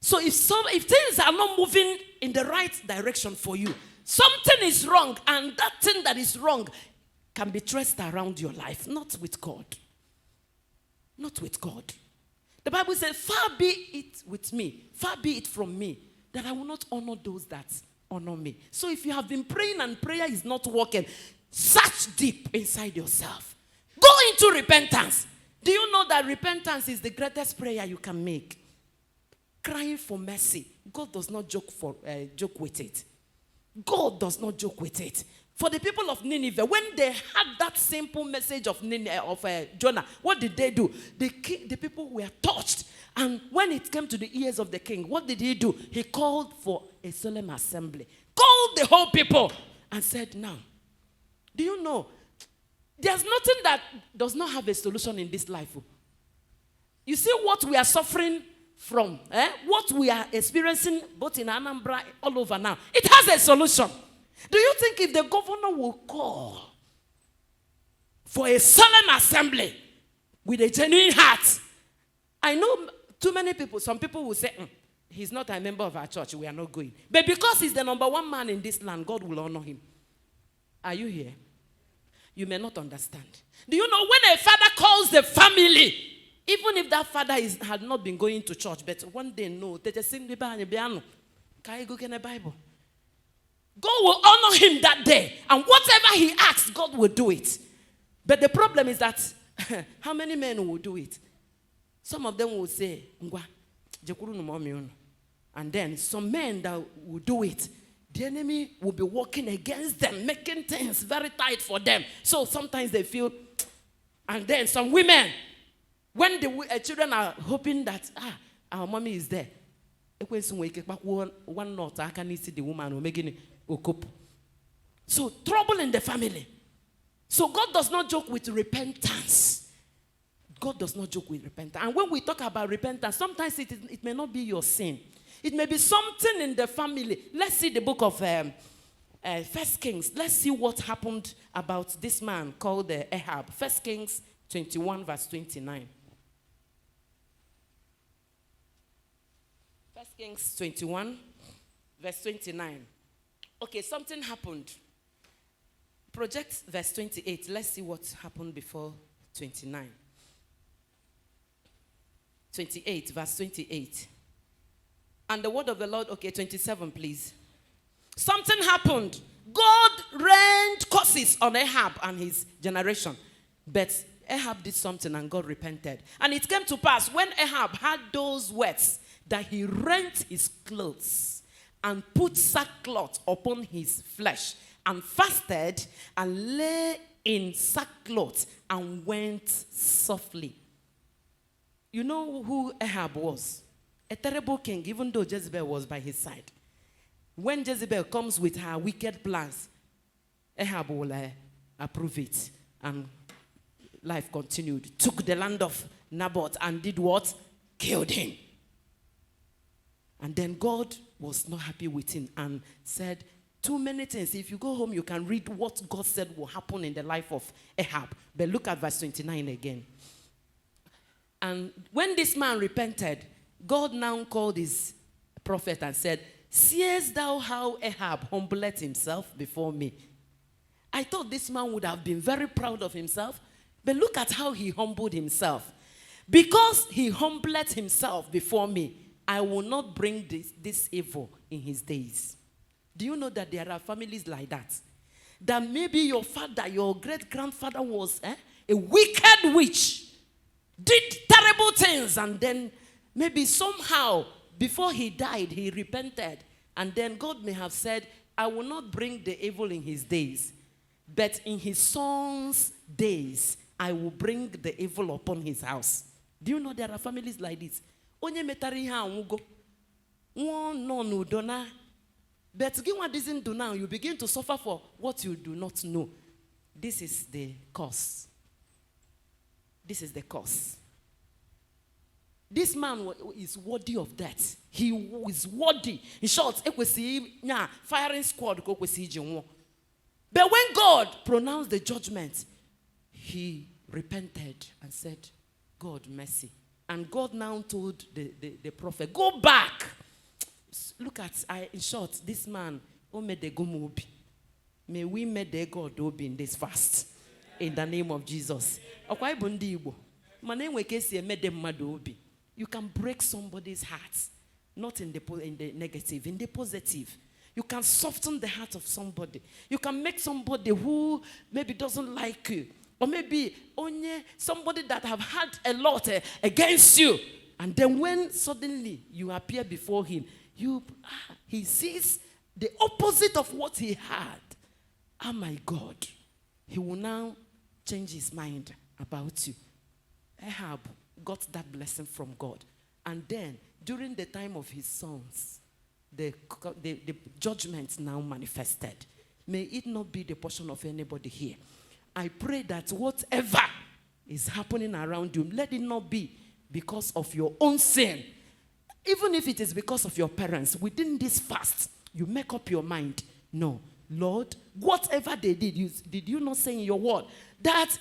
So if things are not moving in the right direction for you, something is wrong, and that thing that is wrong can be traced around your life, not with God. Not with God. The Bible says, far be it with me, far be it from me, that I will not honor those that honor me. So if you have been praying and prayer is not working, search deep inside yourself. Go into repentance. Do you know that repentance is the greatest prayer you can make? Crying for mercy. God does not joke with it. God does not joke with it. For the people of Nineveh, when they had that simple message of Jonah, what did they do? The people were touched. And when it came to the ears of the king, what did he do? He called for a solemn assembly. Called the whole people and said, now, do you know, there's nothing that does not have a solution in this life. You see what we are suffering from, what we are experiencing both in Anambra, all over now, it has a solution. Do you think if the governor will call for a solemn assembly with a genuine heart? I know too many people, some people will say, he's not a member of our church, we are not going. But because he's the number one man in this land, God will honor him. Are you here? You may not understand. Do you know when a father calls the family, even if that father had not been going to church, but one day, no, they just sing the Bible. God will honor him that day. And whatever he asks, God will do it. But the problem is that, how many men will do it? Some of them will say, and then some men that will do it, the enemy will be working against them, making things very tight for them. So sometimes they feel, and then some women, when the children are hoping that, our mommy is there, one note, I can see the woman making okop. So trouble in the family. So God does not joke with repentance. God does not joke with repentance. And when we talk about repentance, sometimes it may not be your sin. It may be something in the family. Let's see the book of 1 Kings. Let's see what happened about this man called Ahab. 1 Kings 21 verse 29. 1 Kings 21 verse 29. Okay, something happened. Project verse 28. Let's see what happened before 29. 28, verse 28. And the word of the Lord, okay, 27, please. Something happened. God rained curses on Ahab and his generation. But Ahab did something and God repented. And it came to pass when Ahab had those words that he rent his clothes and put sackcloth upon his flesh and fasted and lay in sackcloth and went softly. You know who Ahab was? A terrible king, even though Jezebel was by his side. When Jezebel comes with her wicked plans, Ahab will approve it. And life continued. Took the land of Naboth and did what? Killed him. And then God was not happy with him and said, too many things. If you go home, you can read what God said will happen in the life of Ahab. But look at verse 29 again. And when this man repented, God now called his prophet and said, seest thou how Ahab humbled himself before me? I thought this man would have been very proud of himself, but look at how he humbled himself. Because he humbled himself before me, I will not bring this evil in his days. Do you know that there are families like that? That maybe your father, your great-grandfather was a wicked witch, did terrible things, and then maybe somehow, before he died, he repented. And then God may have said, I will not bring the evil in his days, but in his son's days, I will bring the evil upon his house. Do you know there are families like this? Onye metari ha anwugo. One no n'udo. But again, what doesn't do now, you begin to suffer for what you do not know. This is the cause. This is the cause. This man is worthy of death. He is worthy. In short, firing squad. But when God pronounced the judgment, he repented and said, God, mercy. And God now told the prophet, go back. Look at, in short, this man, may we make the God obi in this fast. In the name of Jesus. You can break somebody's heart. Not in the negative, in the positive. You can soften the heart of somebody. You can make somebody who maybe doesn't like you. Or maybe only somebody that have had a lot against you. And then when suddenly you appear before him, he sees the opposite of what he had. Oh my God. He will now change his mind about you. Ahab got that blessing from God. And then, during the time of his sons, the judgment now manifested. May it not be the portion of anybody here. I pray that whatever is happening around you, let it not be because of your own sin. Even if it is because of your parents, within this fast, you make up your mind. No, Lord, whatever they did you not say in your word that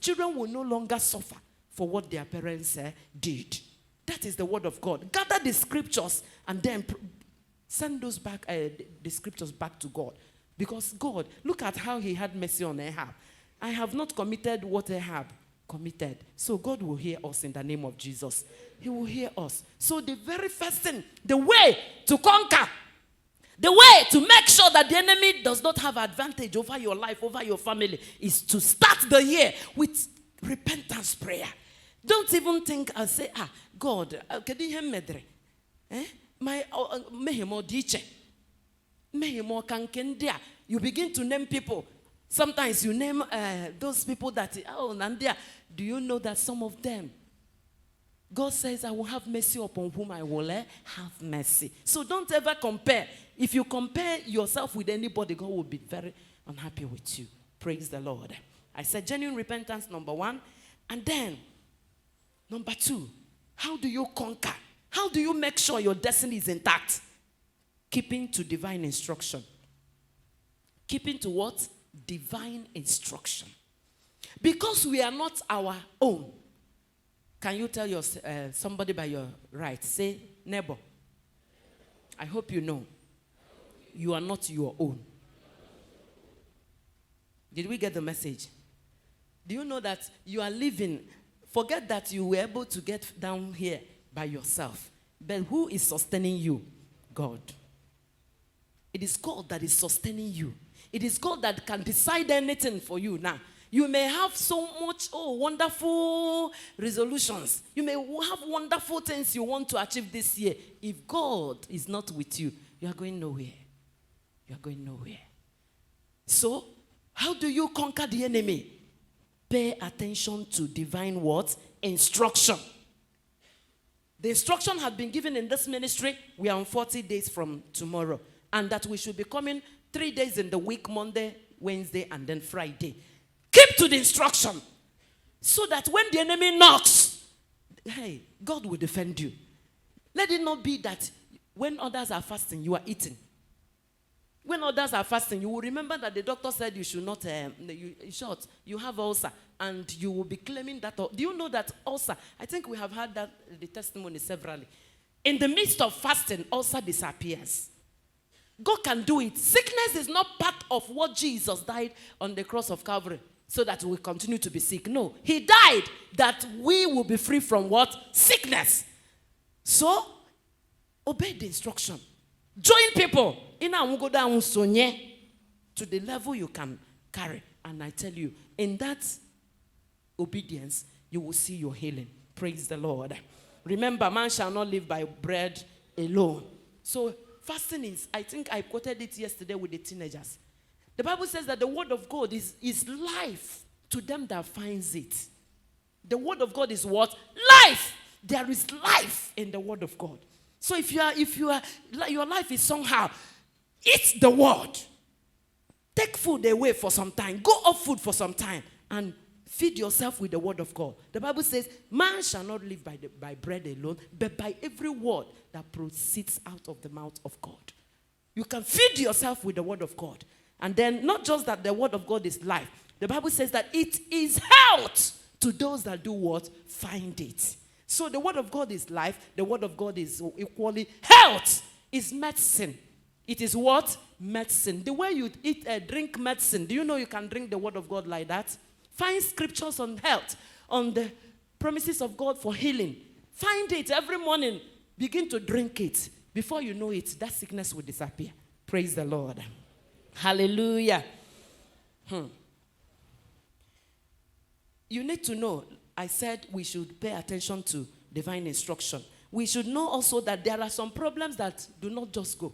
children will no longer suffer for what their parents did? That is the word of God. Gather the scriptures and then send those back, the scriptures back to God. Because God, look at how he had mercy on Ahab. I have not committed what Ahab committed. So God will hear us in the name of Jesus. He will hear us. So the very first thing, the way to conquer, the way to make sure that the enemy does not have advantage over your life, over your family, is to start the year with repentance prayer. Don't even think and say, God, you begin to name people. Sometimes you name those people that, Nandia, do you know that some of them, God says, I will have mercy upon whom I will have mercy. So don't ever compare. If you compare yourself with anybody, God will be very unhappy with you. Praise the Lord. I said genuine repentance, number one. And then, number two, how do you conquer? How do you make sure your destiny is intact? Keeping to divine instruction. Keeping to what? Divine instruction. Because we are not our own. Can you tell somebody by your right? Say, neighbor. I hope you know. You are not your own. Did we get the message? Do you know that you are living? Forget that you were able to get down here by yourself. But who is sustaining you? God. It is God that is sustaining you. It is God that can decide anything for you now. You may have so much, wonderful resolutions. You may have wonderful things you want to achieve this year. If God is not with you, you are going nowhere. You are going nowhere. So, how do you conquer the enemy? Pay attention to divine words, instruction. The instruction has been given in this ministry. We are on 40 days from tomorrow. And that we should be coming 3 days in the week, Monday, Wednesday, and then Friday. Keep to the instruction. So that when the enemy knocks, hey, God will defend you. Let it not be that when others are fasting, you are eating. When others are fasting, you will remember that the doctor said you should not, you have ulcer, and you will be claiming that. Do you know that ulcer? I think we have heard that the testimony severally. In the midst of fasting, ulcer disappears. God can do it. Sickness is not part of what Jesus died on the cross of Calvary so that we continue to be sick. No, he died that we will be free from what? Sickness. So, obey the instruction. Join people. To the level you can carry. And I tell you, in that obedience, you will see your healing. Praise the Lord. Remember, man shall not live by bread alone. So, fasting is, I think I quoted it yesterday with the teenagers. The Bible says that the word of God is life to them that finds it. The word of God is what? Life. There is life in the word of God. So if your life is somehow, eat the word. Take food away for some time. Go off food for some time. And feed yourself with the word of God. The Bible says, man shall not live by bread alone, but by every word that proceeds out of the mouth of God. You can feed yourself with the word of God. And then, not just that the word of God is life. The Bible says that it is health to those that do what? Find it. So the word of God is life. The word of God is equally health. Is medicine. It is what? Medicine. The way you drink medicine, do you know you can drink the word of God like that? Find scriptures on health, on the promises of God for healing. Find it every morning. Begin to drink it. Before you know it, that sickness will disappear. Praise the Lord. Hallelujah. You need to know, I said we should pay attention to divine instruction. We should know also that there are some problems that do not just go.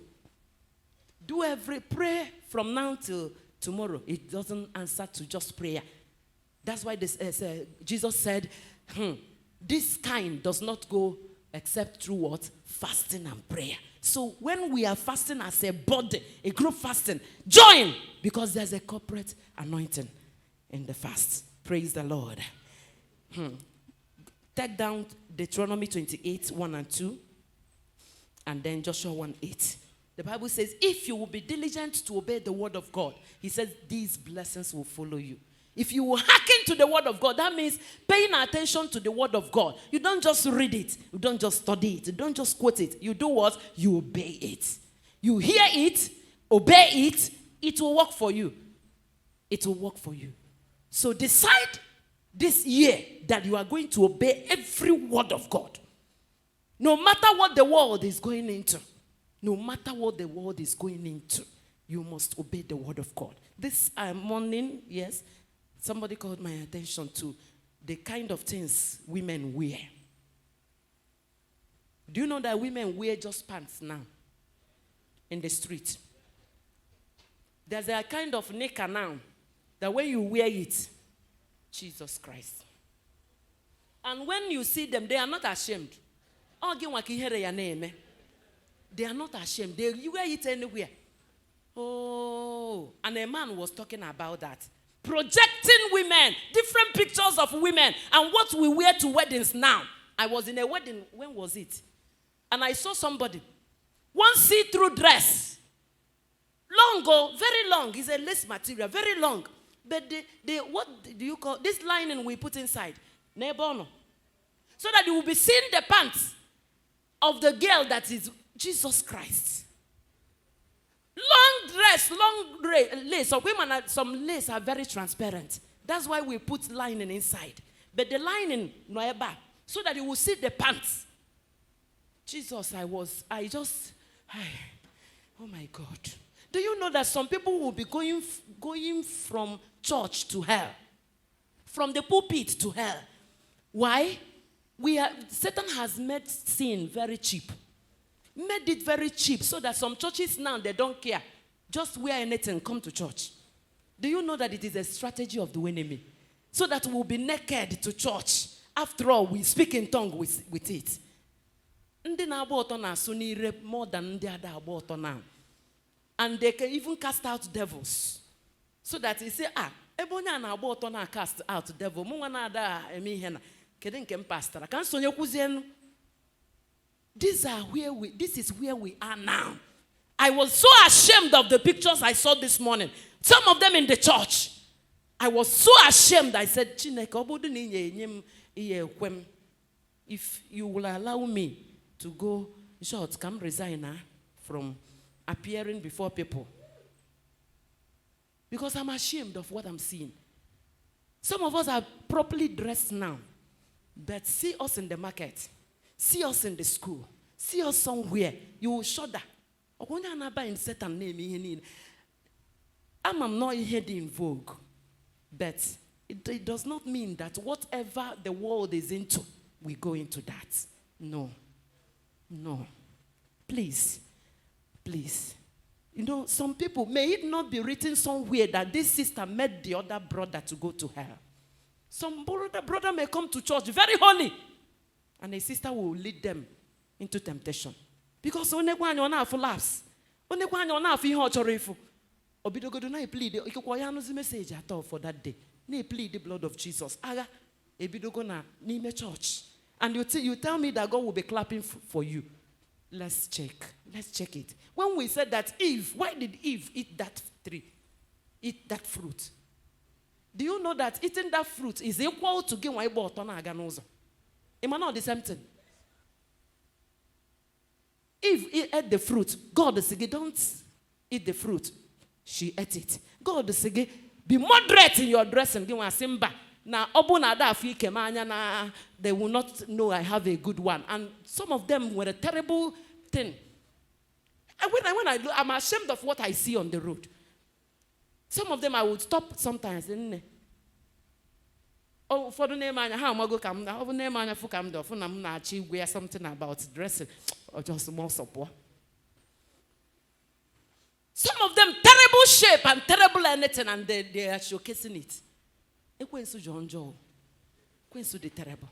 Pray from now till tomorrow. It doesn't answer to just prayer. That's why Jesus said, this kind does not go except through what? Fasting and prayer. So when we are fasting as a body, a group fasting, join, because there's a corporate anointing in the fast. Praise the Lord. Take down Deuteronomy 28, 1 and 2, and then Joshua 1, 8. The Bible says, if you will be diligent to obey the word of God, he says, these blessings will follow you. If you will hearken to the word of God, that means paying attention to the word of God. You don't just read it. You don't just study it. You don't just quote it. You do what? You obey it. You hear it, obey it. It will work for you. It will work for you. So decide this year that you are going to obey every word of God. No matter what the world is going into. No matter what the world is going into. You must obey the word of God. This morning, yes, somebody called my attention to the kind of things women wear. Do you know that women wear just pants now in the street? There's a kind of knicker now that when you wear it, Jesus Christ. And when you see them, they are not ashamed. They are not ashamed. They wear it anywhere. Oh, and a man was talking about that. Projecting women, different pictures of women, and what we wear to weddings now. I was in a wedding, when was it? And I saw somebody, one see-through dress, long, very long, it's a lace material, very long. But what do you call, this lining we put inside, nebono, so that you will be seeing the pants of the girl that is Jesus Christ. Long dress, long lace. Some lace are very transparent. That's why we put lining inside. But the lining, so that you will see the pants. Jesus, oh my God. Do you know that some people will be going from church to hell? From the pulpit to hell. Why? Satan has made sin very cheap. Made it very cheap so that some churches now, they don't care. Just wear anything, come to church. Do you know that it is a strategy of the enemy? So that we'll be naked to church. After all, we speak in tongue with it. Ndị na-agba ọtọ na-asụ n'ire more than ndị ada agba ọtọ now. And they can even cast out devils. So that he say, ebe onye a na-agba ọtọ na-cast out devil. Mụ nwa na-ada eme ihe na. Kedu nke m pastara? Ka nsonye kwuzienu. This is where we are now. I was so ashamed of the pictures I saw this morning. Some of them in the church. I was so ashamed. I said, if you will allow me to go short, come resign from appearing before people. Because I'm ashamed of what I'm seeing. Some of us are properly dressed now. But see us in the market. See us in the school. See us somewhere. You will shudder. I'm not here in vogue. But it does not mean that whatever the world is into, we go into that. No. No. Please. Please. You know, some people, may it not be written somewhere that this sister met the other brother to go to hell. Some brother may come to church very holy, and a sister will lead them into temptation. Because only one you have laughs. Only one you have ihe ochorifu. Obidogodo na plead the message at all for that day. Na plead the blood of Jesus. Aga ebidogo na n'ime church. And you tell me that God will be clapping for you. Let's check. Let's check it. When we said that Eve, why did Eve eat that tree? Eat that fruit? Do you know that eating that fruit is equal to getting white ball on aganozo? Am I not the same thing? Eve ate the fruit. God said, don't eat the fruit. She ate it. God said, be moderate in your dressing. Now, they will not know I have a good one. And some of them were a terrible thing. And when I'm ashamed of what I see on the road. Some of them I would stop sometimes. Oh, for the name how am I go come down? Over name I come down. I'm not wear something about dressing or just more support. Some of them terrible shape and terrible anything, and they are showcasing it. Ekwensu John Joe. Ekwensu the terrible.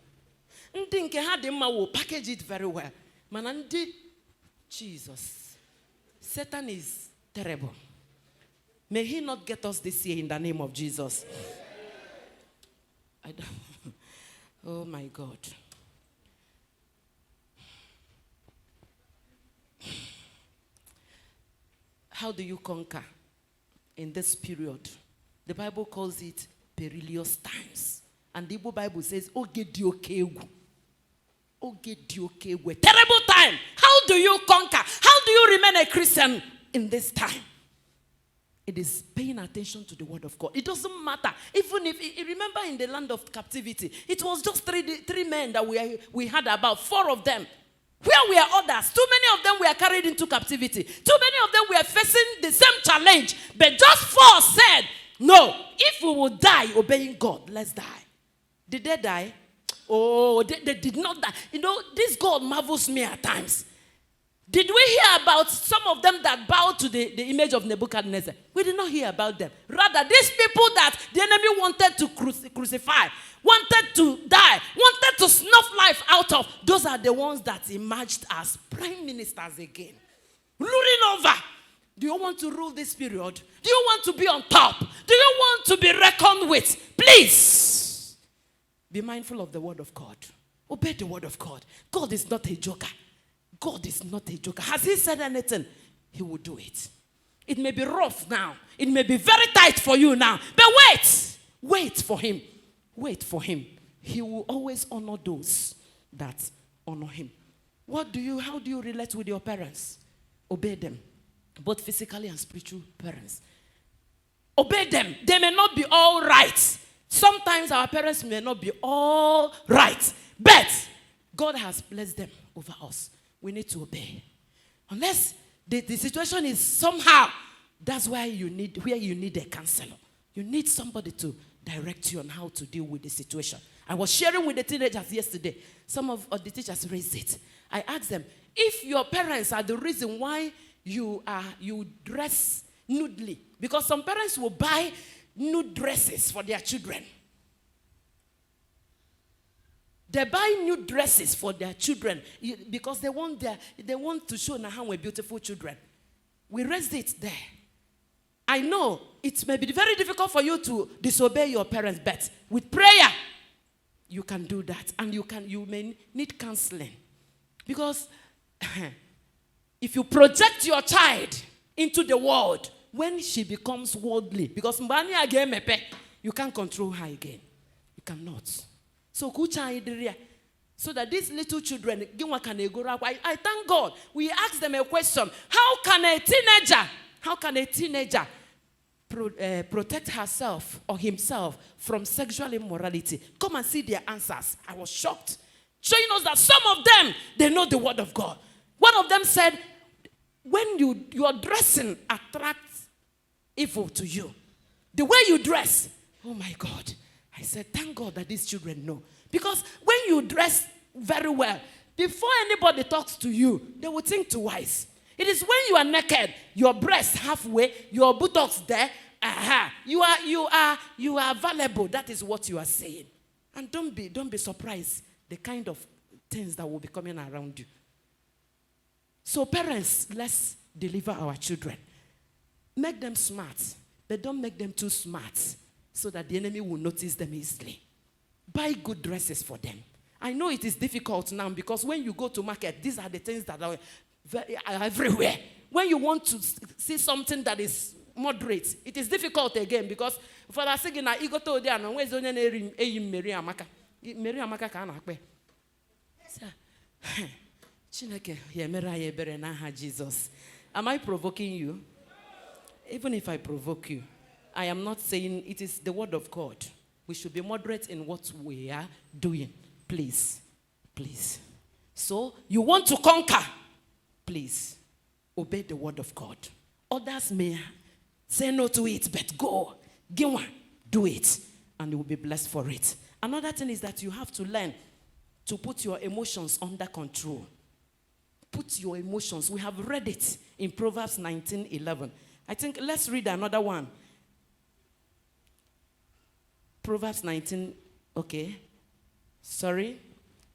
Ndinke had him will package it very well. Manandi Jesus. Satan is terrible. May he not get us this year in the name of Jesus. Oh my God. How do you conquer in this period? The Bible calls it perilous times. And the Bible says, terrible time. How do you conquer? How do you remain a Christian in this time? It is paying attention to the word of God. It doesn't matter. Even if, remember in the land of captivity, it was just three men that we had about, 4 of them. Where were others? Too many of them were carried into captivity. Too many of them were facing the same challenge. But just 4 said, no, if we will die obeying God, let's die. Did they die? Oh, they did not die. You know, this God marvels me at times. Did we hear about some of them that bowed to the image of Nebuchadnezzar? We did not hear about them. Rather, these people that the enemy wanted to crucify, wanted to die, wanted to snuff life out of, those are the ones that emerged as prime ministers again. Ruling over. Do you want to rule this period? Do you want to be on top? Do you want to be reckoned with? Please, be mindful of the word of God. Obey the word of God. God is not a joker. God is not a joker. Has he said anything? He will do it. It may be rough now. It may be very tight for you now. But wait. Wait for him. Wait for him. He will always honor those that honor him. How do you relate with your parents? Obey them. Both physically and spiritual parents. Obey them. They may not be all right. Sometimes our parents may not be all right. But God has blessed them over us. We need to obey. Unless the situation is somehow, that's why you need a counselor. You need somebody to direct you on how to deal with the situation. I was sharing with the teenagers yesterday. Some of the teachers raised it. I asked them, if your parents are the reason why you dress nudely, because some parents will buy nude dresses for their children. They buy new dresses for their children because they want to show how we're beautiful children. We raised it there. I know it may be very difficult for you to disobey your parents, but with prayer, you can do that. And you may need counseling. Because if you project your child into the world, when she becomes worldly, because you can't control her again. You cannot. So that these little children, I thank God. We asked them a question. How can a teenager protect herself or himself from sexual immorality. Come and see their answers. I was shocked. Showing us that some of them, they know the word of God. One of them said, when your dressing attracts evil to you, the way you dress, oh my God. I said, thank God that these children know. Because when you dress very well, before anybody talks to you, they will think twice. It is when you are naked, your breast halfway, your buttocks there, you are valuable. That is what you are saying. And don't be surprised the kind of things that will be coming around you. So parents, let's deliver our children. Make them smart, but don't make them too smart so that the enemy will notice them easily. Buy good dresses for them. I know it is difficult now because when you go to market, these are the things that are everywhere. When you want to see something that is moderate, it is difficult again because for the second I go to there and where's only Mary Amaka. Mary Amaka can akpe. Chineke yemera yebere na ha Jesus. Am I provoking you? Even if I provoke you, I am not saying it is the word of God. We should be moderate in what we are doing. Please. Please. So, you want to conquer? Please, obey the word of God. Others may say no to it, but go. Give one. Do it. And you will be blessed for it. Another thing is that you have to learn to put your emotions under control. Put your emotions. We have read it in Proverbs 19:11. I think let's read another one. Proverbs 19, okay. Sorry,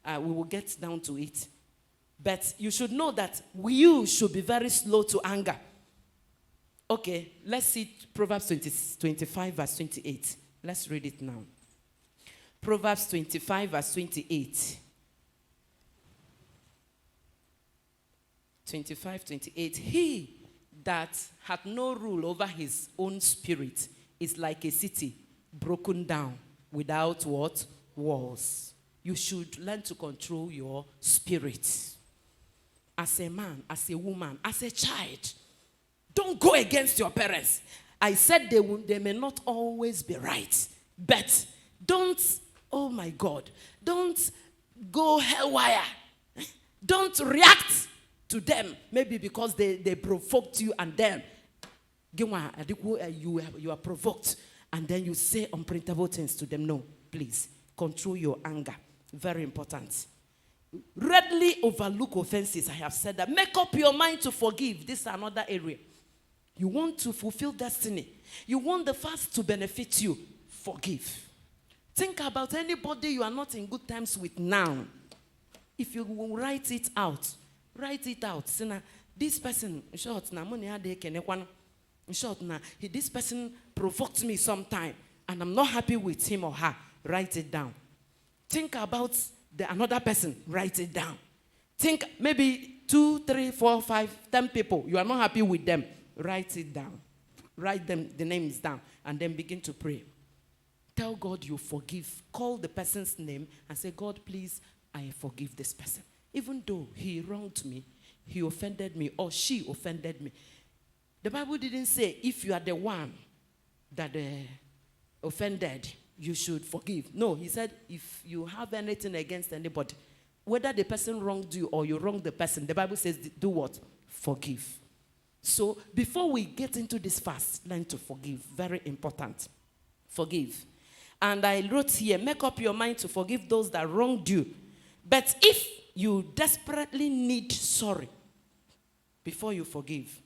we will get down to it. But you should know that you should be very slow to anger. Okay, let's see Proverbs 25 verse 28. Let's read it now. Proverbs 25 verse 28. 25:28. He that hath no rule over his own spirit is like a city broken down without what? Walls. You should learn to control your spirit. As a man, as a woman, as a child. Don't go against your parents. I said they may not always be right. But don't, oh my God, don't go haywire. Don't react to them. Maybe because they provoked you and then you are provoked. And then you say unprintable things to them. No, please. Control your anger. Very important. Readily overlook offenses. I have said that. Make up your mind to forgive. This is another area. You want to fulfill destiny. You want the fast to benefit you. Forgive. Think about anybody you are not in good terms with now. If you will write it out. Write it out. Say, this person, in short, this person provoked me sometime, and I'm not happy with him or her. Write it down. Think about another person. Write it down. Think maybe 2, 3, 4, 5, 10 people. You are not happy with them. Write it down. Write them the names down, and then begin to pray. Tell God you forgive. Call the person's name and say, God, please, I forgive this person. Even though he wronged me, he offended me, or she offended me. The Bible didn't say if you are the one that offended, you should forgive. No, he said if you have anything against anybody, whether the person wronged you or you wronged the person, the Bible says do what? Forgive. So before we get into this fast, learn to forgive. Very important. Forgive. And I wrote here, make up your mind to forgive those that wronged you. But if you desperately need sorry before you forgive,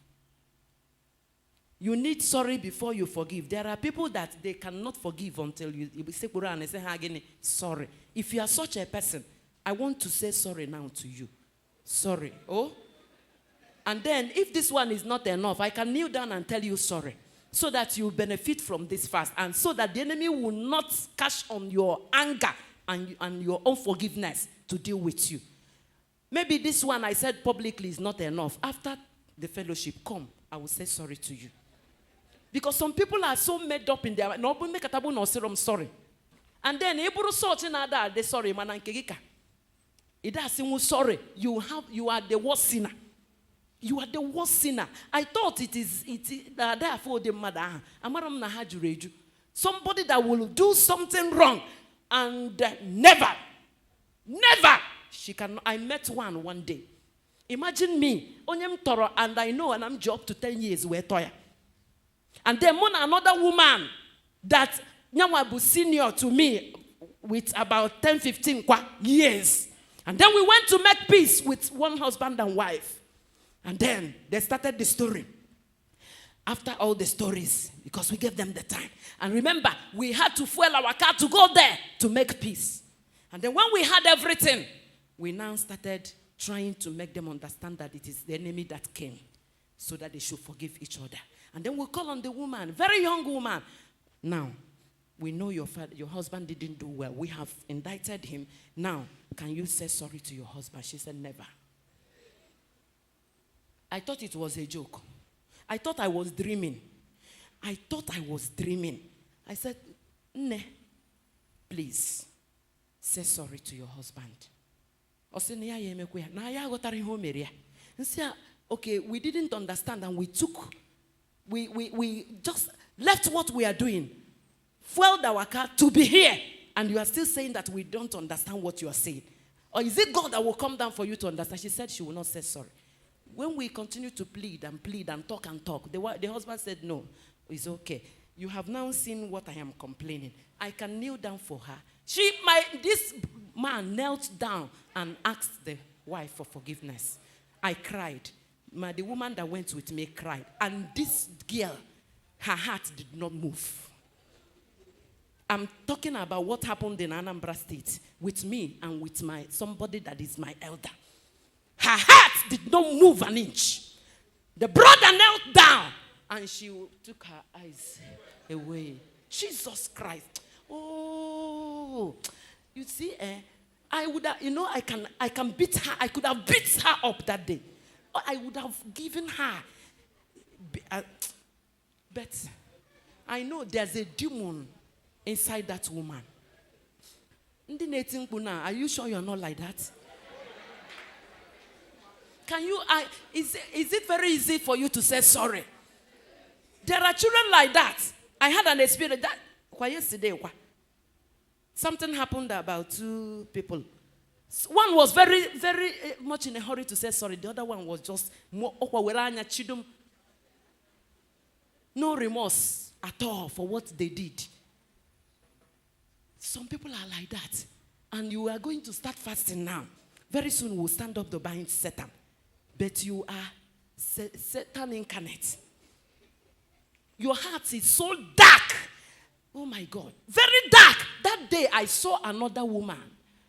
you need sorry before you forgive. There are people that they cannot forgive until you say Quran and say, sorry. If you are such a person, I want to say sorry now to you. Sorry. Oh? And then, if this one is not enough, I can kneel down and tell you sorry. So that you benefit from this fast. And so that the enemy will not cash on your anger and your unforgiveness to deal with you. Maybe this one I said publicly is not enough. After the fellowship, come, I will say sorry to you. Because some people are so made up in their mind. No, make a taboo no serum sorry. And then they sorry, man. It does seem sorry. You are the worst sinner. You are the worst sinner. I thought it is therefore the mother. Somebody that will do something wrong and never. She can. I met one day. Imagine me, onyem toro, and I know, and I'm job to 10 years we toya. And then another woman that was senior to me with about 10-15 years. And then we went to make peace with one husband and wife. And then they started the story. After all the stories, because we gave them the time. And remember, we had to fuel our car to go there to make peace. And then when we had everything, we now started trying to make them understand that it is the enemy that came, so that they should forgive each other. And then we call on the woman, very young woman. Now, we know your husband didn't do well. We have indicted him. Now, can you say sorry to your husband? She said, never. I thought it was a joke. I thought I was dreaming. I said, "Ne, please, say sorry to your husband." Okay, we didn't understand, and we just left what we are doing, fueled our car to be here, and you are still saying that we don't understand what you are saying. Or is it God that will come down for you to understand? She said she will not say sorry. When we continue to plead and talk, the husband said, no, it's okay. You have now seen what I am complaining. I can kneel down for her. This man knelt down and asked the wife for forgiveness. I cried. The woman that went with me cried. And this girl, her heart did not move. I'm talking about what happened in Anambra State with me and with somebody that is my elder. Her heart did not move an inch. The brother knelt down and she took her eyes away. Jesus Christ. Oh, you see, I would have, I can beat her. I could have beat her up that day. I would have given her. But I know there's a demon inside that woman. Are you sure you're not like that? Can you, is it very easy for you to say sorry? There are children like that. I had an experience that, yesterday, something happened about 2 people. One was very, very much in a hurry to say sorry. The other one was just no remorse at all for what they did. Some people are like that. And you are going to start fasting now. Very soon we'll stand up to bind Satan. But you are Satan incarnate. Your heart is so dark. Oh my God. Very dark. That day I saw another woman.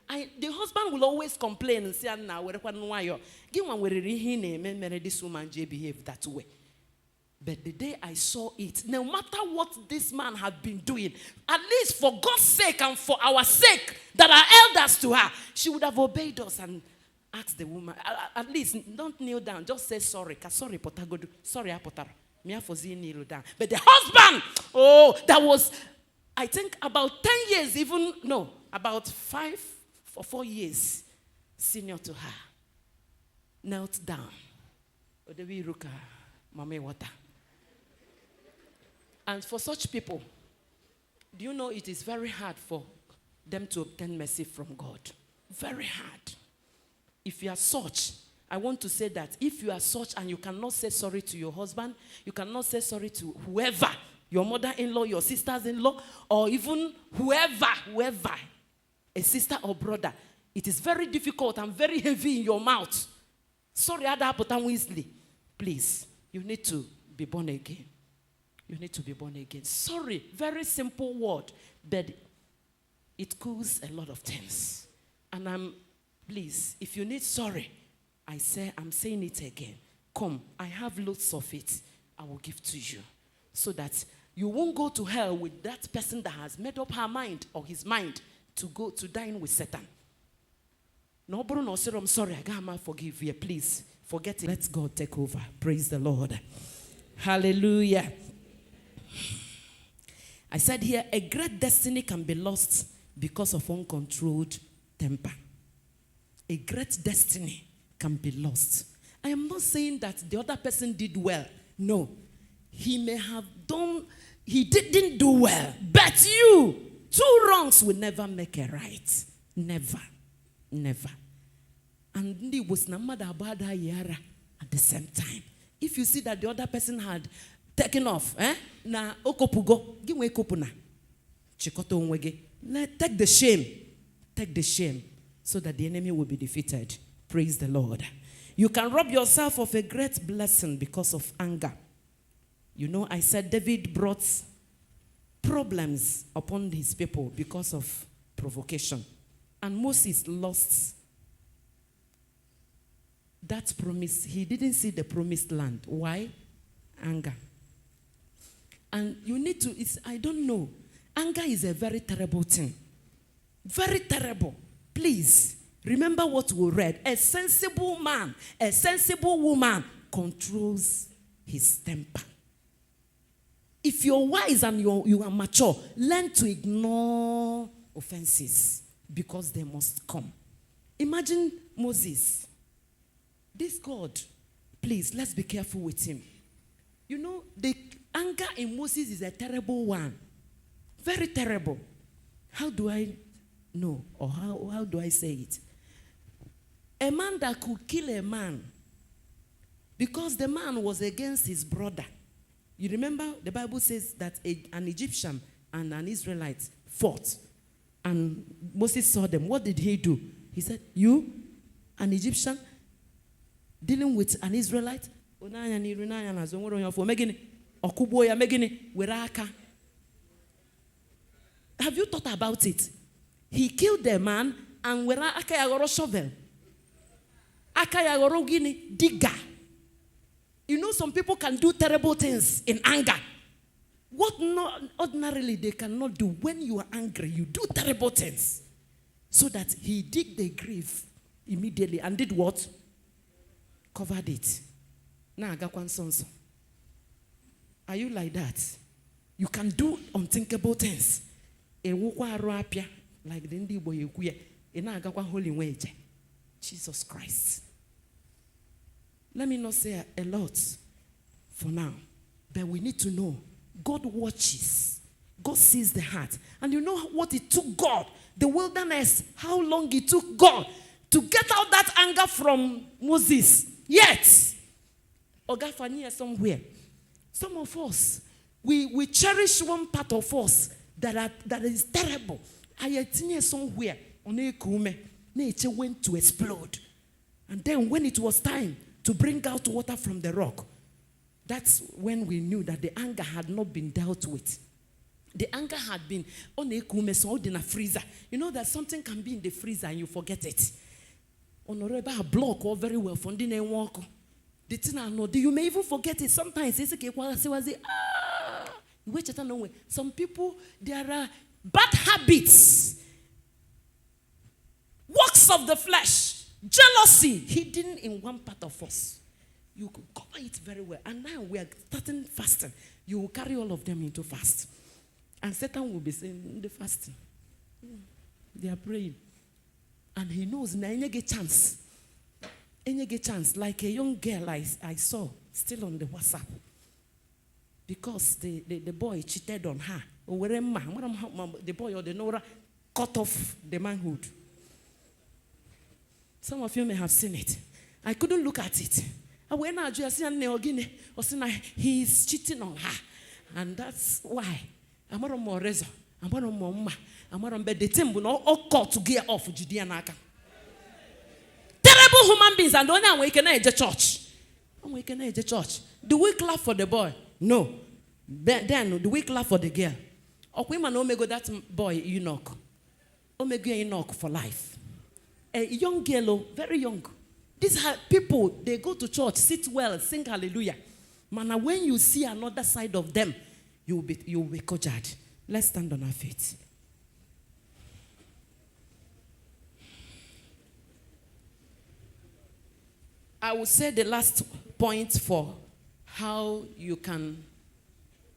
The husband will always complain and say, this woman behave that way. But the day I saw it, no matter what this man had been doing, at least for God's sake and for our sake that are elders to her, she would have obeyed us and asked the woman, at least don't kneel down, just say sorry. Sorry, apotara. But the husband, that was, I think about 10 years, about 5 or 4 years senior to her, knelt down. And for such people, do you know it is very hard for them to obtain mercy from God? Very hard. If you are such, I want to say that if you are such and you cannot say sorry to your husband, you cannot say sorry to whoever, your mother-in-law, your sisters-in-law, or even whoever, a sister or brother, it is very difficult and very heavy in your mouth. Sorry, please, you need to be born again. You need to be born again. Sorry, very simple word, but it cools a lot of things. And please, if you need sorry, I'm saying it again. Come, I have loads of it. I will give to you. So that you won't go to hell with that person that has made up her mind or his mind to go to dine with Satan. No, I'm sorry, I can't forgive you. Please, forget it. Let God take over. Praise the Lord. Hallelujah. I said here, a great destiny can be lost because of uncontrolled temper. A great destiny can be lost. I am not saying that the other person did well. No. He may have done, he didn't do well. But you, 2 wrongs will never make a right. Never. Never. And it was Namada Abada Yara at the same time. If you see that the other person had taken off, na okopugo, give me kopuna. Chikoto unwege. Take the shame. Take the shame so that the enemy will be defeated. Praise the Lord. You can rob yourself of a great blessing because of anger. You know, I said David brought problems upon his people because of provocation. And Moses lost that promise. He didn't see the promised land. Why? Anger. And you need to, I don't know. Anger is a very terrible thing. Very terrible. Please, remember what we read. A sensible man, a sensible woman controls his temper. If you're wise and you are mature, learn to ignore offenses because they must come. Imagine Moses. This God, please, let's be careful with him. You know, the anger in Moses is a terrible one. Very terrible. How do I know? Or how do I say it? A man that could kill a man because the man was against his brother. You remember the Bible says that an Egyptian and an Israelite fought. And Moses saw them. What did he do? He said, you, an Egyptian, dealing with an Israelite? Have you thought about it? He killed the man and wera akayagoro shovel. Akayagoro gini digger. You know, some people can do terrible things in anger. What ordinarily they cannot do. When you are angry, you do terrible things. So that he dig the grave immediately and did what? Covered it. Now, are you like that? You can do unthinkable things. Like the Ndibo holy wage. Jesus Christ. Let me not say a lot for now, but we need to know God watches. God sees the heart. And you know what it took God, the wilderness, how long it took God to get out that anger from Moses. Yet, Ogafania somewhere. Some of us, we cherish one part of us that is terrible. Ayatinya somewhere on Ekume, nature went to explode. And then when it was time to bring out water from the rock, that's when we knew that the anger had not been dealt with. The anger had been on Ekume, so in a freezer. You know that something can be in the freezer and you forget it. Honorable a block or very well funding and walk. The thing I know, you may even forget it. Sometimes it's okay. Some people, there are bad habits, works of the flesh, jealousy hidden in one part of us. You could cover it very well. And now we are starting fasting. You will carry all of them into fast. And Satan will be saying, the fasting. They are praying. And he knows, now get chance. Get chance. Like a young girl I saw, still on the WhatsApp. Because the boy cheated on her. The boy or the Nora cut off the manhood. Some of you may have seen it. I couldn't look at it. He's cheating on her. And that's why. I'm not more reason. I'm not more ma. I'm not the team will not all call to gear off Judean Aka. Terrible human beings and only awaken the church. Awaken the church. Do we clap for the boy? No. Then do we clap for the girl? Or women omega that boy Enoch. Omega Enoch for life. A young girl, very young. These people, they go to church, sit well, sing hallelujah. Man, when you see another side of them, you will be conjured. Let's stand on our feet. I will say the last point for how you can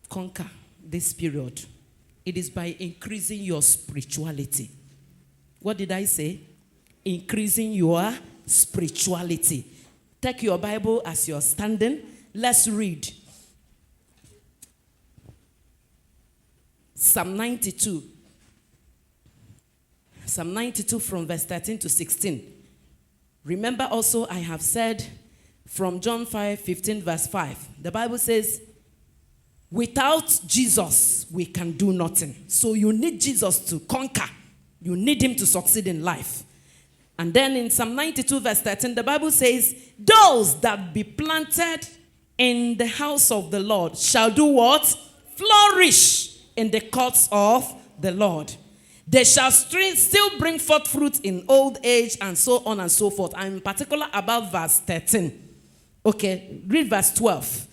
conquer this period. It is by increasing your spirituality. What did I say? Increasing your spirituality. Take your Bible as you're standing. Let's read. Psalm 92. Psalm 92 from verse 13 to 16. Remember also I have said from John 5:15 verse 5. The Bible says, without Jesus, we can do nothing. So you need Jesus to conquer. You need him to succeed in life. And then in Psalm 92 verse 13, the Bible says, those that be planted in the house of the Lord shall do what? Flourish in the courts of the Lord. They shall still bring forth fruit in old age, and so on and so forth. I'm in particular about verse 13. Okay, read verse 12.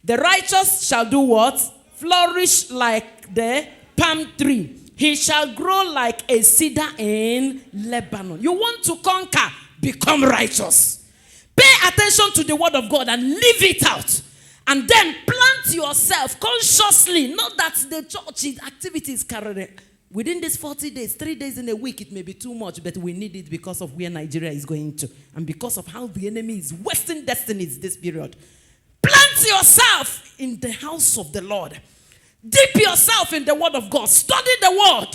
The righteous shall do what? Flourish like the palm tree. He shall grow like a cedar in Lebanon. You want to conquer? Become righteous. Pay attention to the word of God and live it out. And then plant yourself consciously. Not that the church activity is carried. Within these 40 days, 3 days in a week, it may be too much, but we need it because of where Nigeria is going to. And because of how the enemy is wasting destinies this period. Plant yourself in the house of the Lord. Dip yourself in the word of God. Study the word.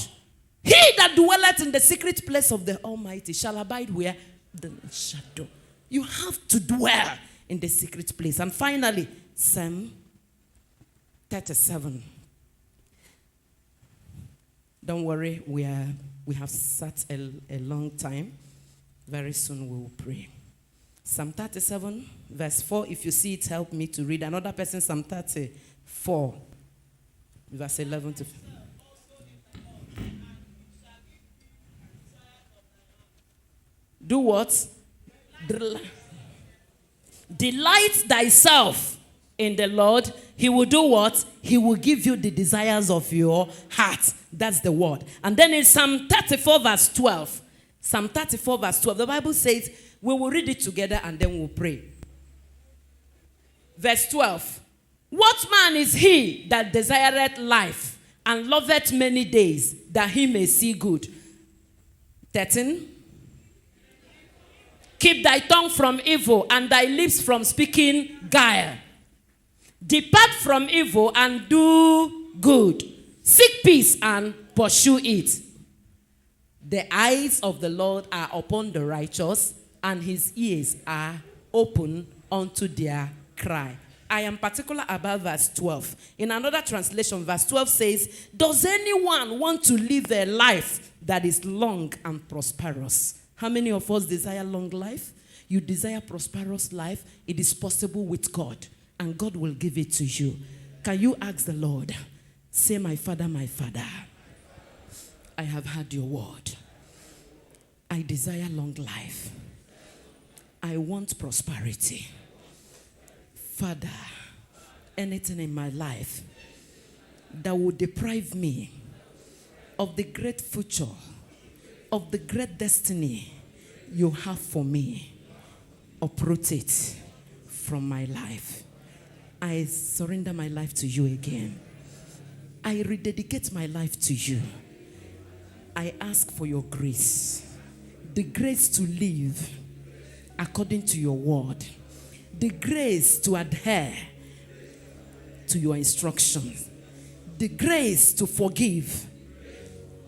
He that dwelleth in the secret place of the Almighty shall abide where? The shadow. You have to dwell in the secret place. And finally, Psalm 37. Don't worry, we have sat a long time. Very soon we will pray. Psalm 37, verse 4. If you see it, help me to read. Another person, Psalm 34, verse 11 to 15. Do what? Delight thyself in the Lord. He will do what? He will give you the desires of your heart. That's the word. And then in Psalm 34 verse 12. Psalm 34 verse 12. The Bible says, we will read it together and then we'll pray. Verse 12. What man is he that desireth life and loveth many days, that he may see good? 13. Keep thy tongue from evil and thy lips from speaking guile. Depart from evil and do good. Seek peace and pursue it. The eyes of the Lord are upon the righteous, and his ears are open unto their cry. I am particular about verse 12. In another translation, verse 12 says, does anyone want to live a life that is long and prosperous? How many of us desire long life? You desire prosperous life. It is possible with God, and God will give it to you. Can you ask the Lord? Say, my Father, I have heard your word. I desire long life. I want prosperity. Father, anything in my life that would deprive me of the great future, of the great destiny you have for me, uproot it from my life. I surrender my life to you again. I rededicate my life to you. I ask for your grace, the grace to live according to your word, the grace to adhere to your instructions, the grace to forgive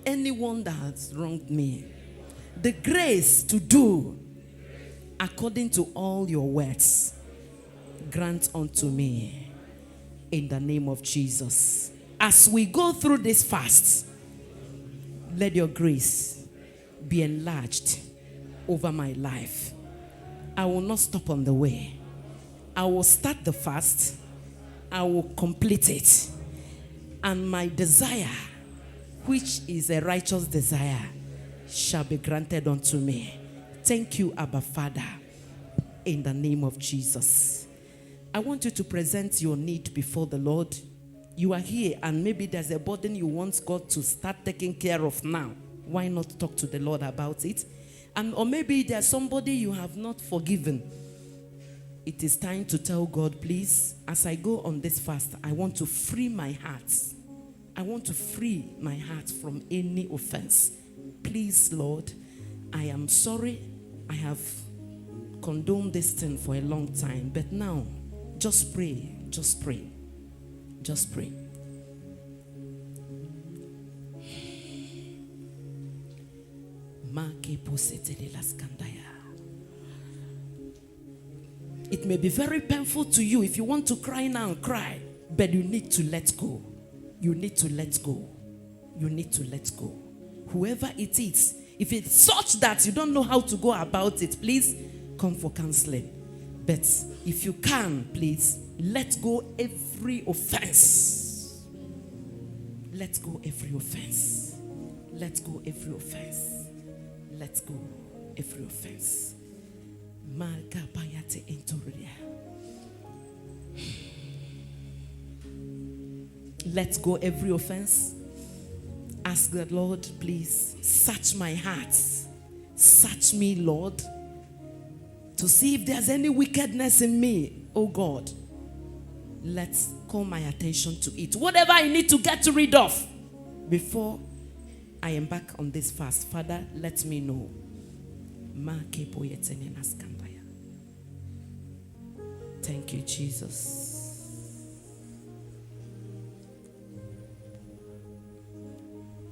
anyone that has wronged me, the grace to do according to all your words. Grant unto me in the name of Jesus. As we go through this fast, let your grace be enlarged over my life. I will not stop on the way. I will start the fast. I will complete it. And my desire, which is a righteous desire, shall be granted unto me. Thank you, Abba Father, in the name of Jesus. I want you to present your need before the Lord. You are here and maybe there's a burden you want God to start taking care of now. Why not talk to the Lord about it? Or maybe there's somebody you have not forgiven. It is time to tell God, please, as I go on this fast, I want to free my heart. I want to free my heart from any offense. Please, Lord, I am sorry. I have condone this thing for a long time, but now, just pray, just pray, just pray. It may be very painful to you. If you want to cry now, cry. But you need to let go. You need to let go. You need to let go. Whoever it is, if it's such that you don't know how to go about it, please come for counseling. But if you can, please, let go every offense. Let go every offense. Let go every offense. Let go every offense. Let go every offense. Ask the Lord, please, search my heart. Search me, Lord, to see if there's any wickedness in me. Oh God, let's call my attention to it. Whatever I need to get rid of before I embark on this fast, Father, let me know. Thank you, Jesus.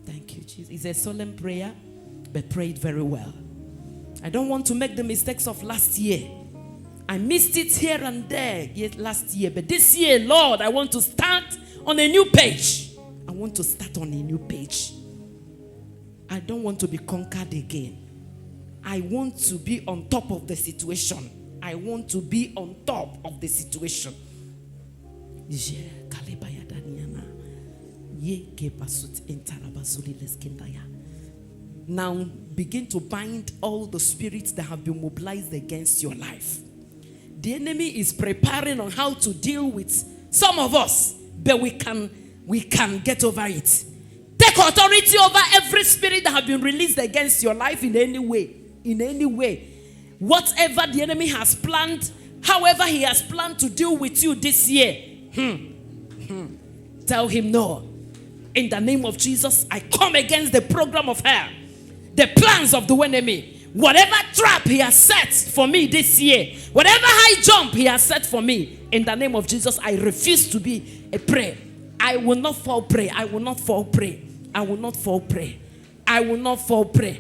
Thank you, Jesus. It's a solemn prayer, but pray it very well. I don't want to make the mistakes of last year. I missed it here and there last year, but this year, Lord, I want to start on a new page. I want to start on a new page. I don't want to be conquered again. I want to be on top of the situation. I want to be on top of the situation. Now begin to bind all the spirits that have been mobilized against your life. The enemy is preparing on how to deal with some of us, but we can get over it. Take authority over every spirit that have been released against your life in any way. In any way. Whatever the enemy has planned, however he has planned to deal with you this year, tell him no. In the name of Jesus, I come against the program of hell, the plans of the enemy. Whatever trap he has set for me this year, whatever high jump he has set for me, in the name of Jesus, I refuse to be a prey. I will not fall prey. I will not fall prey. I will not fall prey. I will not fall prey.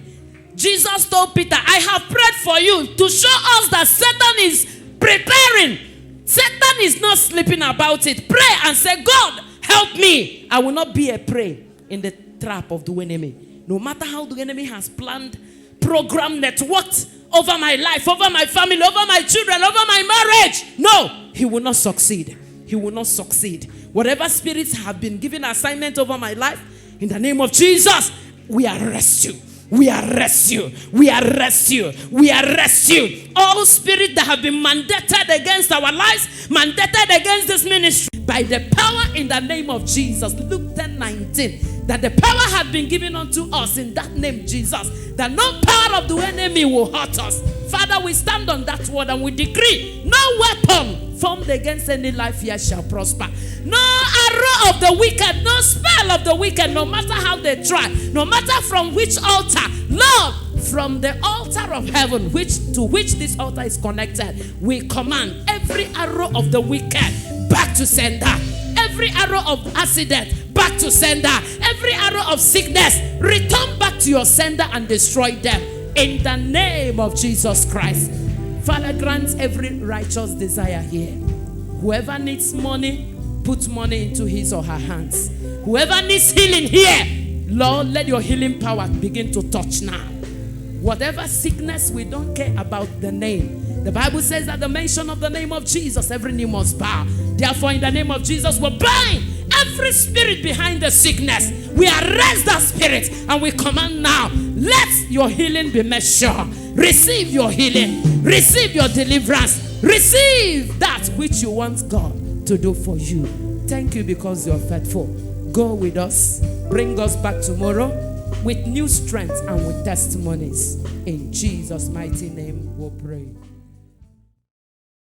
Jesus told Peter, I have prayed for you to show us that Satan is preparing. Satan is not sleeping about it. Pray and say, God, help me. I will not be a prey in the trap of the enemy. No matter how the enemy has planned, programmed, networked over my life, over my family, over my children, over my marriage. No, he will not succeed. He will not succeed. Whatever spirits have been given assignment over my life, in the name of Jesus, we arrest you. We arrest you. We arrest you. We arrest you. All spirits that have been mandated against our lives, mandated against this ministry, by the power in the name of Jesus. Luke 10:19. That the power had been given unto us in that name, Jesus. That no power of the enemy will hurt us. Father, we stand on that word and we decree no weapon formed against any life here shall prosper. No arrow of the wicked, no spell of the wicked, no matter how they try, no matter from which altar, Lord, from the altar of heaven, to which this altar is connected, we command every arrow of the wicked back to sender. Every arrow of accident, back to sender. Every arrow of sickness, return back to your sender and destroy them. In the name of Jesus Christ. Father, grant every righteous desire here. Whoever needs money, put money into his or her hands. Whoever needs healing here, Lord, let your healing power begin to touch now. Whatever sickness, we don't care about the name. The Bible says that the mention of the name of Jesus, every knee must bow. Therefore, in the name of Jesus, we bind every spirit behind the sickness. We arrest that spirit and we command now, let your healing be made sure. Receive your healing. Receive your deliverance. Receive that which you want God to do for you. Thank you because you're faithful. Go with us. Bring us back tomorrow with new strength and with testimonies. In Jesus' mighty name we pray.